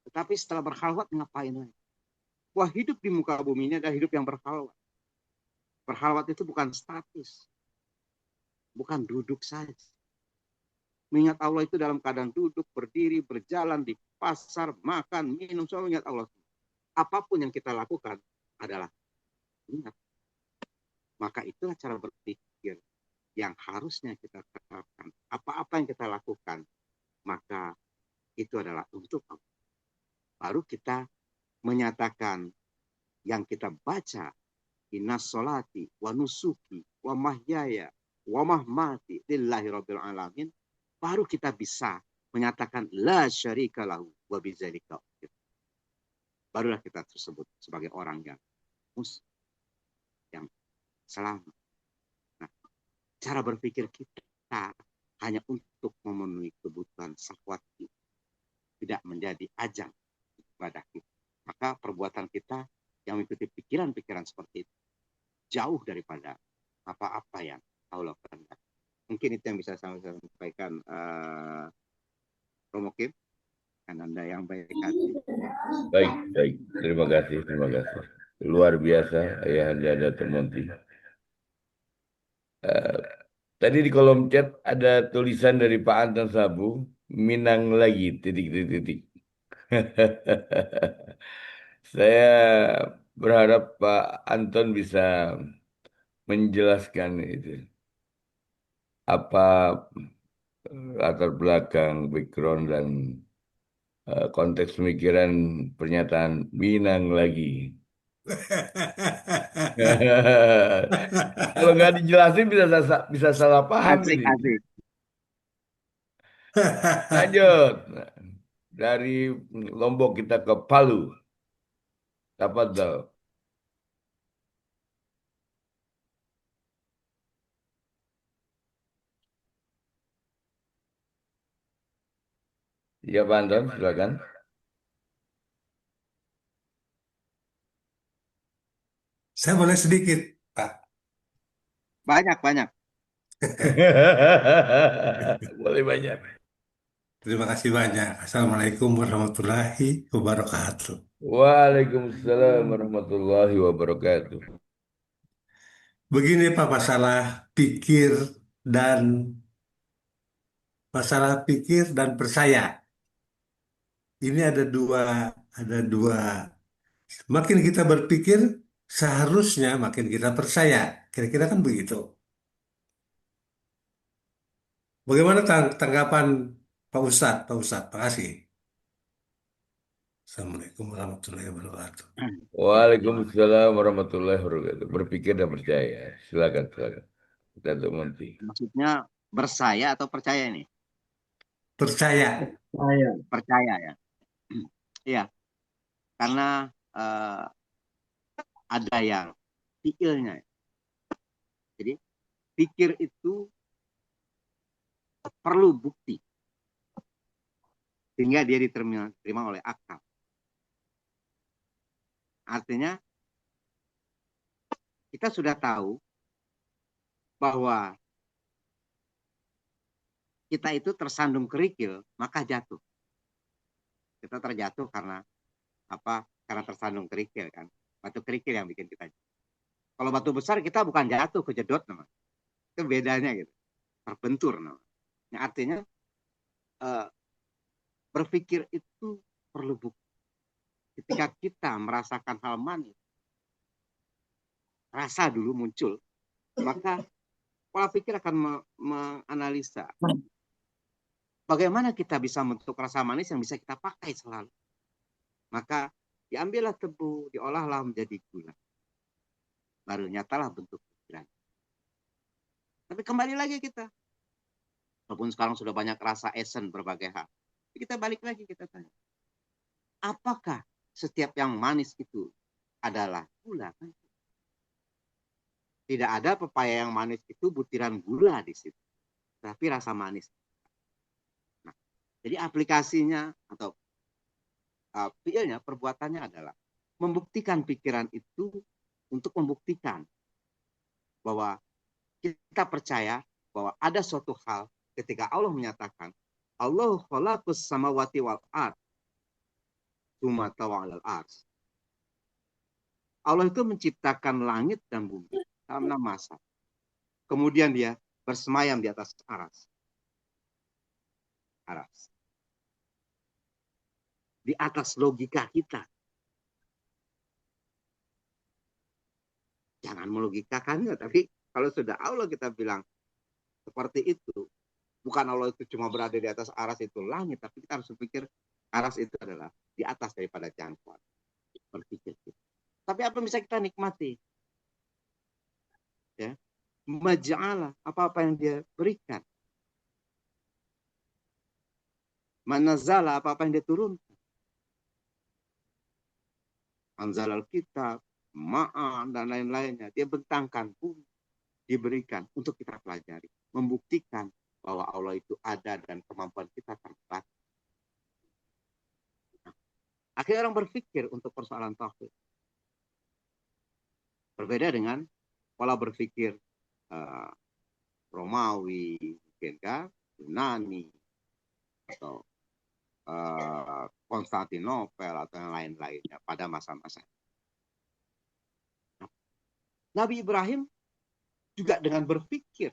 Tetapi setelah berkhalwat ngapain lagi? Wah, hidup di muka bumi ini adalah hidup yang berkhalwat. Berkhalwat itu bukan statis. Bukan duduk saja. Mengingat Allah itu dalam keadaan duduk, berdiri, berjalan di pasar, makan, minum, selalu ingat Allah. Apapun yang kita lakukan adalah ingat. Maka itulah cara berpikir yang harusnya kita terapkan, apa-apa yang kita lakukan, maka itu adalah untuk Allah. Baru kita menyatakan yang kita baca, inna sholati wa nusuki wa mahyaya wa mahmati lillahi rabbil alamin, baru kita bisa menyatakan la syarika lahu wa bidzalika umirtu. Barulah kita tersebut sebagai orang yang muslim, yang selamat. Nah, cara berpikir kita hanya untuk memenuhi kebutuhan syahwat kita, tidak menjadi ajang ibadah kita. Maka perbuatan kita yang mengikuti pikiran-pikiran seperti itu jauh daripada apa-apa yang Allah kehendaki. Mungkin itu yang bisa saya sampaikan, Romo Kim, dan Anda yang baik hati. Baik, baik. Terima kasih, terima kasih. Luar biasa, Ayahanda Dato' Monty. Tadi di kolom chat ada tulisan dari Pak Anton Sabu, Minang lagi, titik, titik, titik. Saya berharap Pak Anton bisa menjelaskan itu. Apa latar belakang, background, dan konteks pemikiran pernyataan Minang lagi. Kalau nggak dijelasin bisa salah paham Asik, ini. asik. Lanjut. Dari Lombok kita ke Palu. Tafadhol. Ya, Pak Anton, silakan. Saya boleh sedikit, Pak. Banyak. Boleh banyak. Terima kasih banyak. Assalamualaikum warahmatullahi wabarakatuh. Waalaikumsalam warahmatullahi wabarakatuh. Begini Pak, dan masalah pikir dan percaya. Ini ada dua. Makin kita berpikir, seharusnya makin kita percaya. Kira-kira kan begitu. Bagaimana tanggapan Pak Ustadz? Pak Ustadz, makasih. Assalamualaikum warahmatullahi wabarakatuh. Waalaikumsalam warahmatullahi wabarakatuh. Berpikir dan percaya. Silakan, silakan. Dato' Monty. Maksudnya bersaya atau percaya ini? Percaya. Percaya ya. Iya, karena ada yang pikirnya. Jadi pikir itu perlu bukti sehingga dia diterima oleh akal. Artinya kita sudah tahu bahwa kita itu tersandung kerikil, maka jatuh. Kita terjatuh karena apa? Karena tersandung kerikil kan. Batu kerikil yang bikin kita jatuh. Kalau batu besar kita bukan jatuh, kejedot namanya. Itu bedanya gitu. Terbentur namanya. Yang artinya berpikir itu perlu bukti. Ketika kita merasakan hal manis, rasa dulu muncul, maka pola pikir akan menganalisa bagaimana kita bisa membentuk rasa manis yang bisa kita pakai selalu. Maka diambillah tebu, diolahlah menjadi gula. Baru nyatalah bentuk pikiran. Tapi kembali lagi kita. Walaupun sekarang sudah banyak rasa esen berbagai hal. Kita balik lagi, kita tanya. Apakah setiap yang manis itu adalah gula? Tidak ada pepaya yang manis itu butiran gula di situ. Tapi rasa manis. Nah, jadi aplikasinya atau fiilnya, perbuatannya adalah membuktikan pikiran itu untuk membuktikan bahwa kita percaya bahwa ada suatu hal ketika Allah menyatakan Allah khalaqus samawati wal ard tsumma tawa 'alal arsy. Allah itu menciptakan langit dan bumi dalam 6 masa. Kemudian dia bersemayam di atas aras. Di atas logika kita. Jangan melogikakannya, tapi kalau sudah Allah kita bilang seperti itu. Bukan Allah itu cuma berada di atas aras itu langit, tapi kita harus berpikir aras itu adalah di atas daripada jangkauan. Berpikir gitu. Tapi apa yang bisa kita nikmati? Ya, maja'ala, apa-apa yang dia berikan. Manazala, apa-apa yang dia turunkan. Anzalal kitab, ma'an, dan lain-lainnya. Dia bentangkan bumi, diberikan untuk kita pelajari. Membuktikan bahwa Allah itu ada dan kemampuan kita terbatas. Akhirnya orang berpikir untuk persoalan tauhid. Berbeda dengan pola berpikir Romawi, mungkin kan, Yunani, atau Konstantinopel atau yang lain-lainnya pada masa-masa. Nabi Ibrahim juga dengan berpikir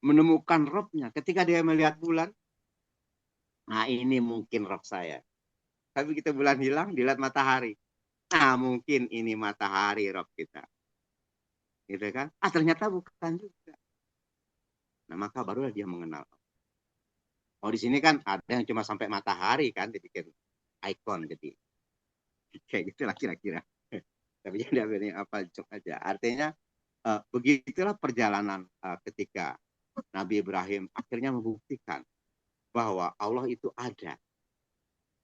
menemukan Robnya ketika dia melihat bulan. Nah, ini mungkin Rob saya. Tapi kita bulan hilang, dilihat matahari. Nah, mungkin ini matahari Rob kita. Gitu kan? Ternyata bukan juga. Nah, maka barulah dia mengenal. Oh, di sini kan ada yang cuma sampai matahari kan dibikin ikon jadi kayak gitulah kira-kira. Tapi jangan diambil apa cok aja. Artinya begitulah perjalanan ketika Nabi Ibrahim akhirnya membuktikan bahwa Allah itu ada.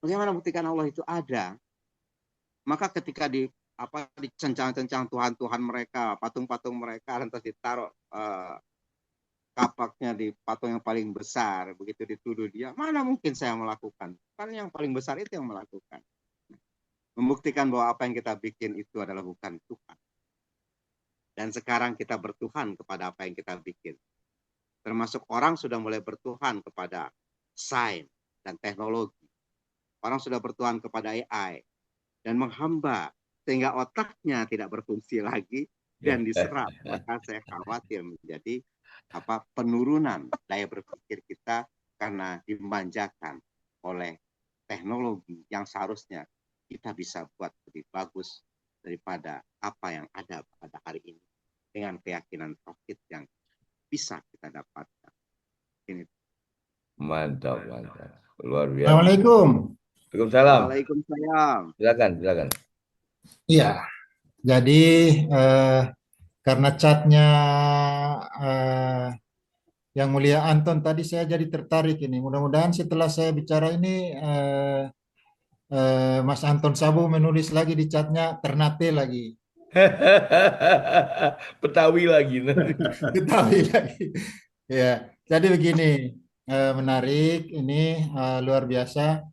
Bagaimana membuktikan Allah itu ada? Maka ketika dicencang-cencang Tuhan-Tuhan mereka, patung-patung mereka, lantas ditaruh kapaknya di patung yang paling besar, begitu dituduh dia, mana mungkin saya melakukan? Kan yang paling besar itu yang melakukan. Membuktikan bahwa apa yang kita bikin itu adalah bukan Tuhan. Dan sekarang kita bertuhan kepada apa yang kita bikin. Termasuk orang sudah mulai bertuhan kepada sains dan teknologi. Orang sudah bertuhan kepada AI dan menghamba sehingga otaknya tidak berfungsi lagi dan diserap. Maka saya khawatir menjadi penurunan daya berpikir kita karena dimanjakan oleh teknologi yang seharusnya kita bisa buat lebih bagus daripada apa yang ada pada hari ini dengan keyakinan tauhid yang bisa kita dapatkan. Ini. Mantap, mantap. Luar biasa. Assalamualaikum. Waalaikumsalam. Waalaikumsalam. Silakan. Iya, jadi karena chatnya Yang Mulia Anton tadi saya jadi tertarik ini. Mudah-mudahan setelah saya bicara ini Mas Anton Sabu menulis lagi di chatnya Ternate lagi. Betawi lagi. Betawi lagi. Ya, jadi begini, menarik ini luar biasa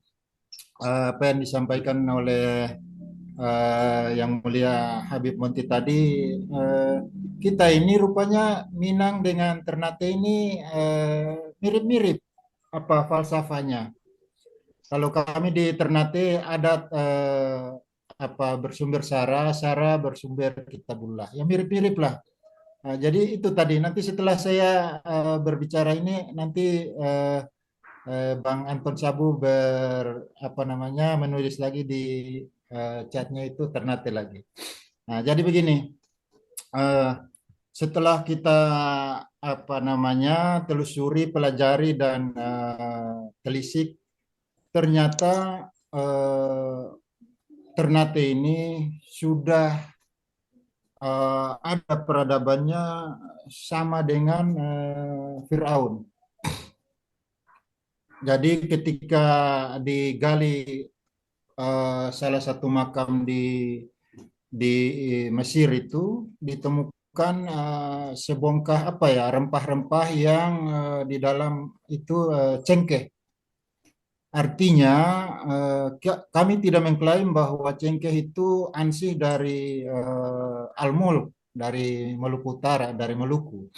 apa yang disampaikan oleh Yang Mulia Habib Monti tadi. Kita ini rupanya Minang dengan Ternate ini mirip-mirip apa falsafahnya. Kalau kami di Ternate adat bersumber Sara bersumber Kitabullah. Ya mirip-mirip lah. Jadi itu tadi. Nanti setelah saya berbicara ini, nanti Bang Anton Sabu menulis lagi di chatnya itu Ternate lagi. Nah, jadi begini. Setelah kita telusuri, pelajari dan telisik, ternyata Ternate ini sudah ada peradabannya sama dengan Fir'aun. Jadi ketika digali salah satu makam di Mesir itu ditemukan sebongkah rempah-rempah yang di dalam itu cengkeh. Artinya kami tidak mengklaim bahwa cengkeh itu ansih dari Al-Mulk, dari Maluku Utara, dari Maluku.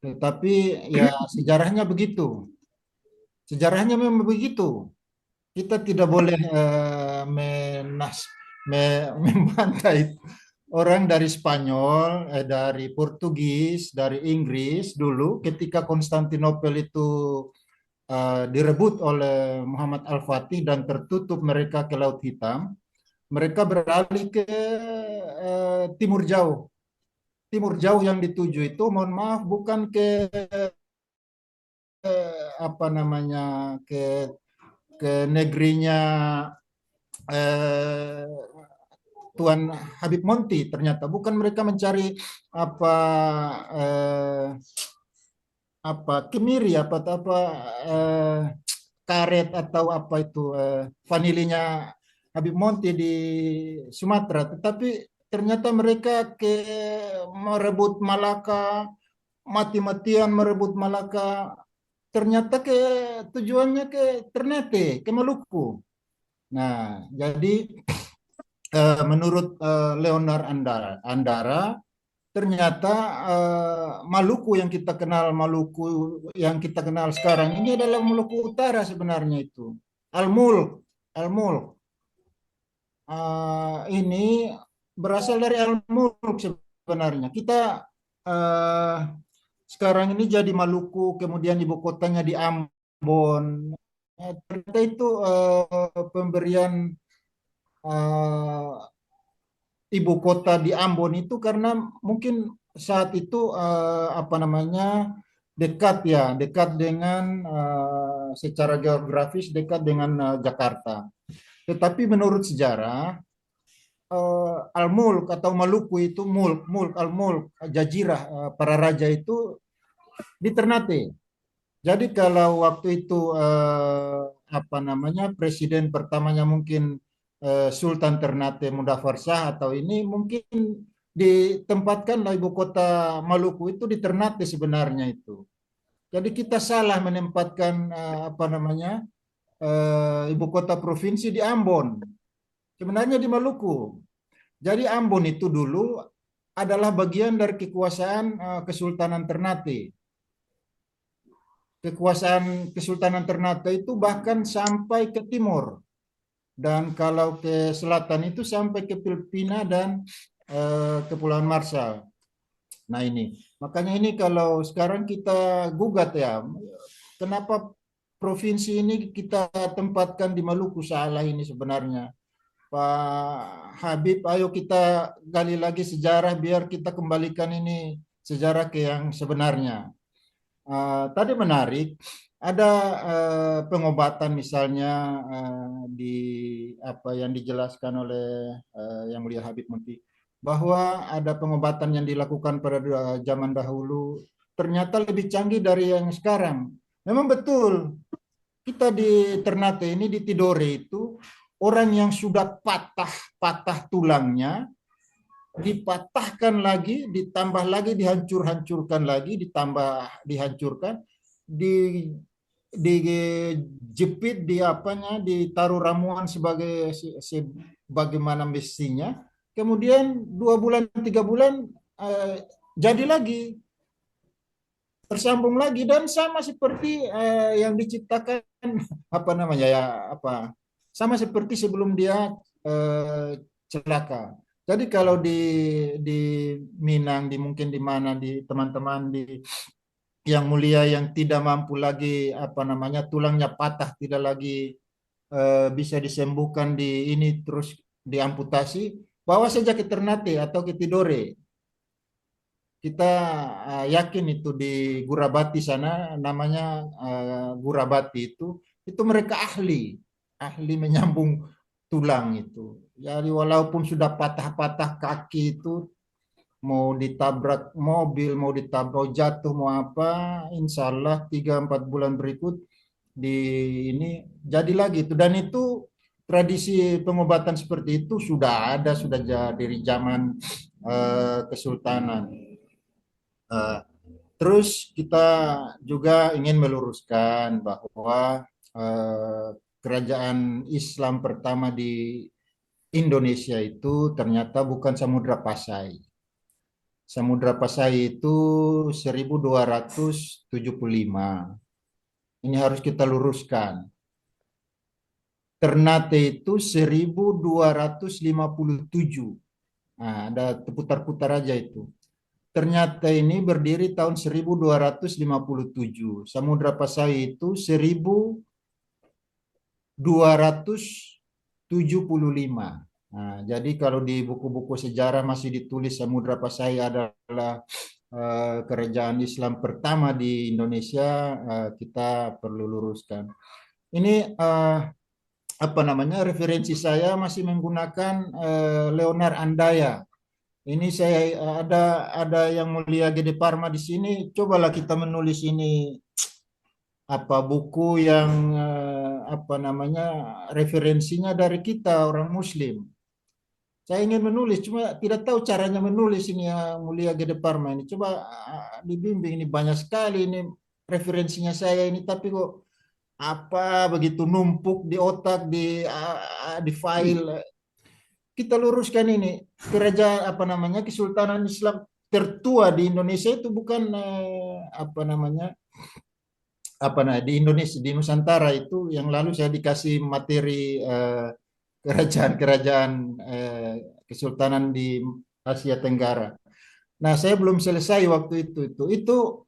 Tetapi ya sejarahnya begitu. Sejarahnya memang begitu. Kita tidak boleh membantai orang dari Spanyol, dari Portugis, dari Inggris dulu ketika Konstantinopel itu direbut oleh Muhammad Al-Fatih dan tertutup mereka ke Laut Hitam, mereka beralih ke timur jauh. timur jauh yang dituju itu, mohon maaf, bukan ke apa namanya, ke negerinya eh, Tuan Habib Monty. Ternyata bukan, mereka mencari apa eh, kemiri apa eh, karet atau apa itu vanilinya Habib Monty di Sumatera, tetapi ternyata mereka merebut Malaka, mati-matian merebut Malaka, ternyata tujuannya ke Ternate, ke Maluku. Nah, jadi menurut Leonard Andara, ternyata Maluku yang kita kenal sekarang ini adalah Maluku Utara sebenarnya itu. Al-Mulk ini berasal dari Al-Mulk sebenarnya. Kita sekarang ini jadi Maluku, kemudian ibu kotanya di Ambon. Ternyata itu pemberian eh, ibu kota di Ambon itu karena mungkin saat itu apa namanya, dekat dengan secara geografis dekat dengan Jakarta. Tetapi menurut sejarah Al-Mulk atau Maluku itu Mulk Al-Mulk Jazirah, para raja itu di Ternate. Jadi kalau waktu itu apa namanya, presiden pertamanya mungkin Sultan Ternate Mudafar Shah atau ini, mungkin ditempatkanlah ibu kota Maluku itu di Ternate sebenarnya itu. Jadi kita salah menempatkan apa namanya, ibu kota provinsi di Ambon. Sebenarnya di Maluku. Jadi Ambon itu dulu adalah bagian dari kekuasaan Kesultanan Ternate. Kekuasaan Kesultanan Ternate itu bahkan sampai ke timur, dan kalau ke selatan itu sampai ke Filipina dan Kepulauan Marshall. Nah ini, makanya ini kalau sekarang kita gugat ya, kenapa provinsi ini kita tempatkan di Maluku, salah ini sebenarnya. Pak Habib, ayo kita gali lagi sejarah biar kita kembalikan ini sejarah ke yang sebenarnya. Tadi menarik, ada pengobatan misalnya di apa yang dijelaskan oleh Yang Mulia Habib Munti, bahwa ada pengobatan yang dilakukan pada zaman dahulu ternyata lebih canggih dari yang sekarang. Memang betul, kita di Ternate ini, di Tidore itu, orang yang sudah patah tulangnya dipatahkan lagi, ditambah lagi, dihancurkan lagi, ditambah dihancurkan, dijepit, di apanya, ditaruh ramuan sebagaimana mestinya. Kemudian 2 bulan 3 bulan jadi lagi, tersambung lagi, dan sama seperti yang diciptakan apa namanya ya, sama seperti sebelum dia celaka. Jadi kalau di Minang, mungkin di mana, di teman-teman di Yang Mulia yang tidak mampu lagi apa namanya, tulangnya patah, tidak lagi bisa disembuhkan di ini, terus diamputasi, bawa saja ke Ternate atau ke Tidore. Kita yakin itu di Gurabati sana, namanya Gurabati itu mereka ahli menyambung tulang itu. Jadi walaupun sudah patah-patah kaki itu, mau ditabrak mobil, mau ditabrak jatuh, mau apa, insya Allah 3-4 bulan berikut di ini jadi lagi itu. Dan itu tradisi pengobatan seperti itu sudah ada, sudah dari zaman Kesultanan. Terus kita juga ingin meluruskan bahwa kerajaan Islam pertama di Indonesia itu ternyata bukan Samudra Pasai. Samudra Pasai itu 1275. Ini harus kita luruskan. Ternate itu 1257. Nah, ada putar-putar aja itu. Ternyata ini berdiri tahun 1257. Samudra Pasai itu 1275. Nah, jadi kalau di buku-buku sejarah masih ditulis Samudra Pasai adalah kerajaan Islam pertama di Indonesia, kita perlu luruskan. Ini apa namanya, referensi saya masih menggunakan Leonard Andaya. Ini saya ada yang mulia Gede Parma di sini. Cobalah kita menulis ini apa buku yang apa namanya, referensinya dari kita orang Muslim. Saya ingin menulis, cuma tidak tahu caranya menulis ini ya mulia Gede Parma ini. Coba dibimbing, ini banyak sekali ini referensinya saya ini, tapi kok apa begitu numpuk di otak, di file. Kita luruskan ini, kerajaan apa namanya, Kesultanan Islam tertua di Indonesia itu bukan apa namanya, di Indonesia, di Nusantara itu. Yang lalu saya dikasih materi kerajaan-kerajaan kesultanan di Asia Tenggara. Nah, saya belum selesai waktu itu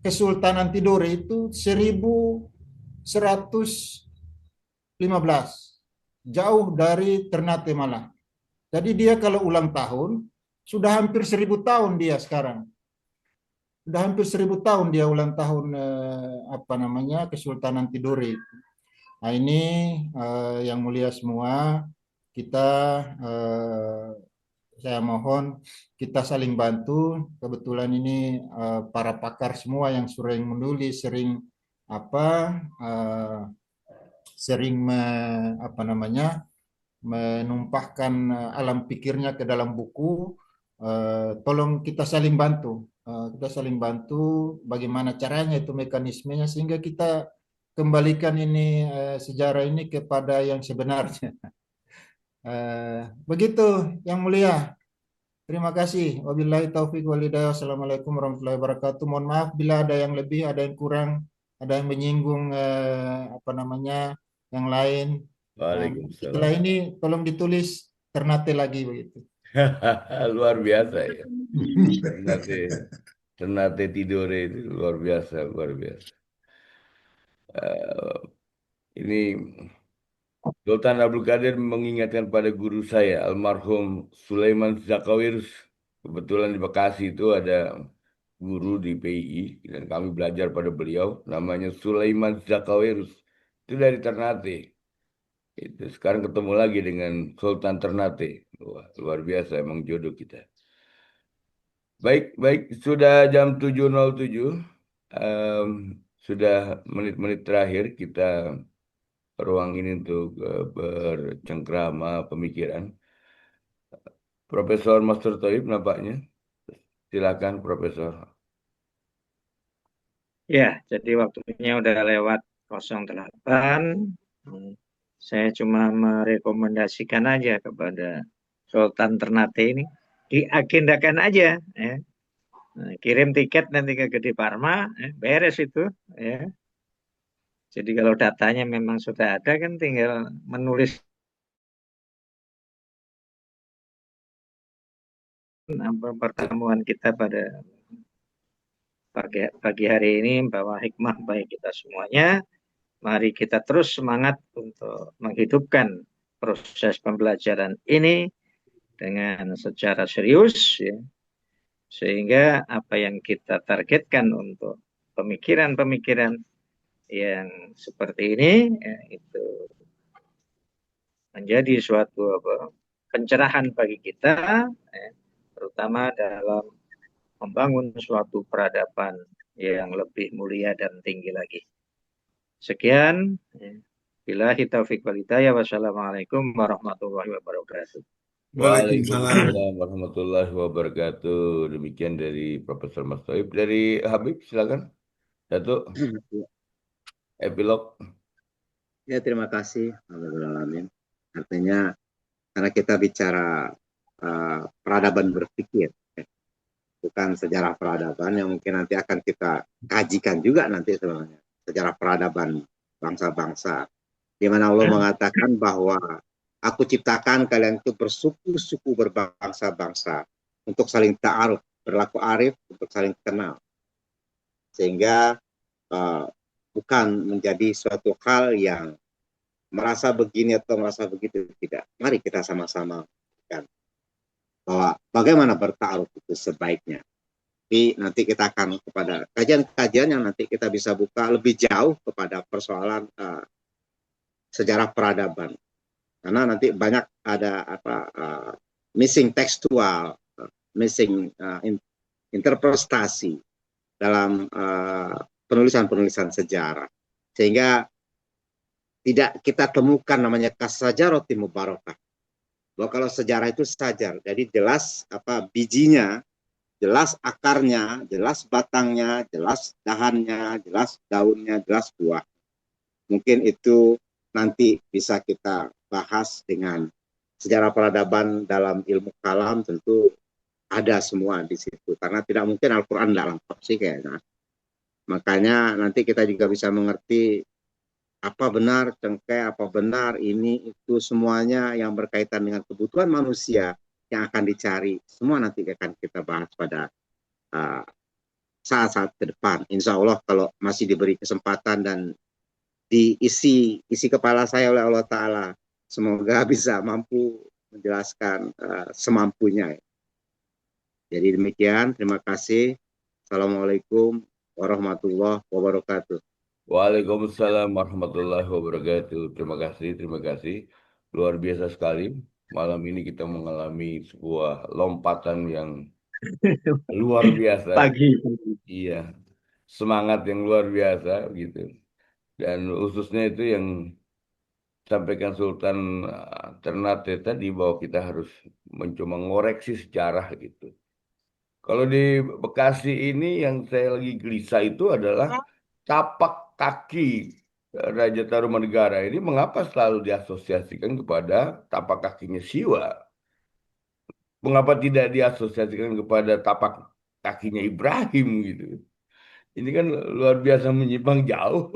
Kesultanan Tidore itu 1115, jauh dari Ternate malah. Jadi dia kalau ulang tahun sudah hampir 1000 tahun dia sekarang. Sudah hampir 1000 tahun dia ulang tahun apa namanya, Kesultanan Tidore itu. Nah, ini yang mulia semua, kita saya mohon kita saling bantu. Kebetulan ini para pakar semua yang sering menulis, sering apa sering apa namanya, menumpahkan alam pikirnya ke dalam buku. Tolong kita saling bantu. Kita saling bantu bagaimana caranya itu mekanismenya sehingga kita kembalikan ini sejarah ini kepada yang sebenarnya. Begitu yang mulia. Terima kasih. Wabillahi taufik wal hidayah. Wassalamualaikum warahmatullahi wabarakatuh. Mohon maaf bila ada yang lebih, ada yang kurang, ada yang menyinggung apa namanya yang lain. Setelah Waalaikumsalam. ini tolong ditulis Ternate lagi begitu. Luar biasa ya. Ternate Tidore itu luar biasa, luar biasa. Ini Sultan Abdul Qadir mengingatkan pada guru saya, almarhum Sulaiman Zakawirus. Kebetulan di Bekasi itu ada guru di PII dan kami belajar pada beliau, namanya Sulaiman Zakawirus. Itu dari Ternate. Itu sekarang ketemu lagi dengan Sultan Ternate. Wah, luar biasa emang jodoh kita. Baik, baik, sudah jam 7.07. Em, sudah menit-menit terakhir kita ruang ini untuk bercengkrama pemikiran. Profesor Master Thoib nampaknya. Silakan Profesor. Ya, jadi waktunya udah lewat 08. Saya cuma merekomendasikan aja kepada Sultan Ternate ini, diagendakan aja. Ya. Nah, kirim tiket nanti ke Gede Parma, beres itu. Ya. Jadi kalau datanya memang sudah ada kan tinggal menulis pertemuan kita pada pagi hari ini bahwa hikmah baik kita semuanya. Mari kita terus semangat untuk menghidupkan proses pembelajaran ini dengan secara serius, ya. Sehingga apa yang kita targetkan untuk pemikiran-pemikiran yang seperti ini, ya, itu menjadi suatu pencerahan bagi kita, ya, terutama dalam membangun suatu peradaban yang lebih mulia dan tinggi lagi. Sekian, billahi taufiq wal hidayah. Wassalamualaikum warahmatullahi wabarakatuh. Waalaikumsalam warahmatullahi wabarakatuh. Demikian dari Profesor Mas Thoib. Dari Habib, silakan. Satu, epilog. Ya, terima kasih. Alhamdulillah. Artinya, karena kita bicara peradaban berpikir, bukan sejarah peradaban yang mungkin nanti akan kita kajikan juga nanti sebenarnya. Sejarah peradaban bangsa-bangsa. Di mana Allah mengatakan bahwa aku ciptakan kalian itu bersuku-suku berbangsa-bangsa untuk saling ta'aruf, berlaku arif, untuk saling kenal. Sehingga bukan menjadi suatu hal yang merasa begini atau merasa begitu, tidak. Mari kita sama-sama kan, bahwa bagaimana bertaaruf itu sebaiknya. Tapi nanti kita akan kepada kajian-kajian yang nanti kita bisa buka lebih jauh kepada persoalan sejarah peradaban. Karena nanti banyak ada missing tekstual, missing interpretasi dalam penulisan-penulisan sejarah. Sehingga tidak kita temukan namanya kasajaroti mubarakah. Bahwa kalau sejarah itu sajar, jadi jelas bijinya, jelas akarnya, jelas batangnya, jelas dahannya, jelas daunnya, jelas buah. Mungkin itu nanti bisa kita bahas dengan sejarah peradaban dalam ilmu kalam, tentu ada semua di situ. Karena tidak mungkin Al-Quran tidak lengkap sih kayaknya. Makanya nanti kita juga bisa mengerti apa benar cengkeh, apa benar ini, itu semuanya yang berkaitan dengan kebutuhan manusia yang akan dicari. Semua nanti akan kita bahas pada saat-saat ke depan. Insya Allah kalau masih diberi kesempatan dan diisi kepala saya oleh Allah Ta'ala, semoga bisa mampu menjelaskan semampunya. Jadi demikian, terima kasih. Assalamualaikum warahmatullahi wabarakatuh. Waalaikumsalam warahmatullahi wabarakatuh. Terima kasih. Luar biasa sekali. Malam ini kita mengalami sebuah lompatan yang luar biasa. Pagi. Iya, semangat yang luar biasa gitu. Dan khususnya itu yang sampaikan Sultan Ternate tadi, bahwa kita harus mencoba mengoreksi sejarah gitu. Kalau di Bekasi ini yang saya lagi gelisah itu adalah tapak kaki Raja Tarumanegara ini mengapa selalu diasosiasikan kepada tapak kakinya Siwa? Mengapa tidak diasosiasikan kepada tapak kakinya Ibrahim gitu? Ini kan luar biasa menyimpang jauh.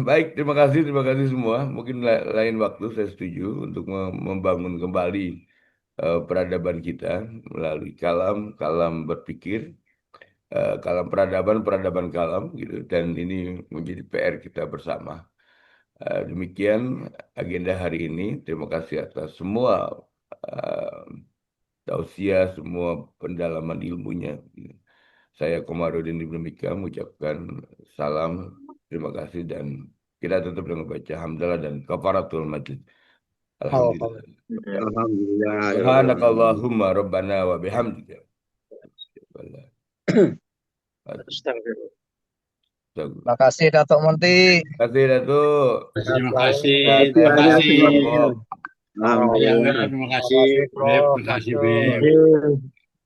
Baik, terima kasih semua. Mungkin lain waktu saya setuju untuk membangun kembali peradaban kita melalui kalam berpikir, kalam peradaban kalam gitu. Dan ini menjadi PR kita bersama. Demikian agenda hari ini. Terima kasih atas semua tausiah, semua pendalaman ilmunya. Saya Komarudin Ibnu Mika mengucapkan salam, terima kasih, dan kita tutup dengan baca hamdalah dan kafaratul majid. Alhamdulillah. Alhamdulillah. Subhanakallahumma rabbana wa bihamdika. Astagfirullah. Terima kasih Datuk Monti. Terima kasih Datuk. Terima kasih. Terima Terima kasih. kasih. Alhamdulillah. Terima kasih. Prof. Terima kasih. Masuk.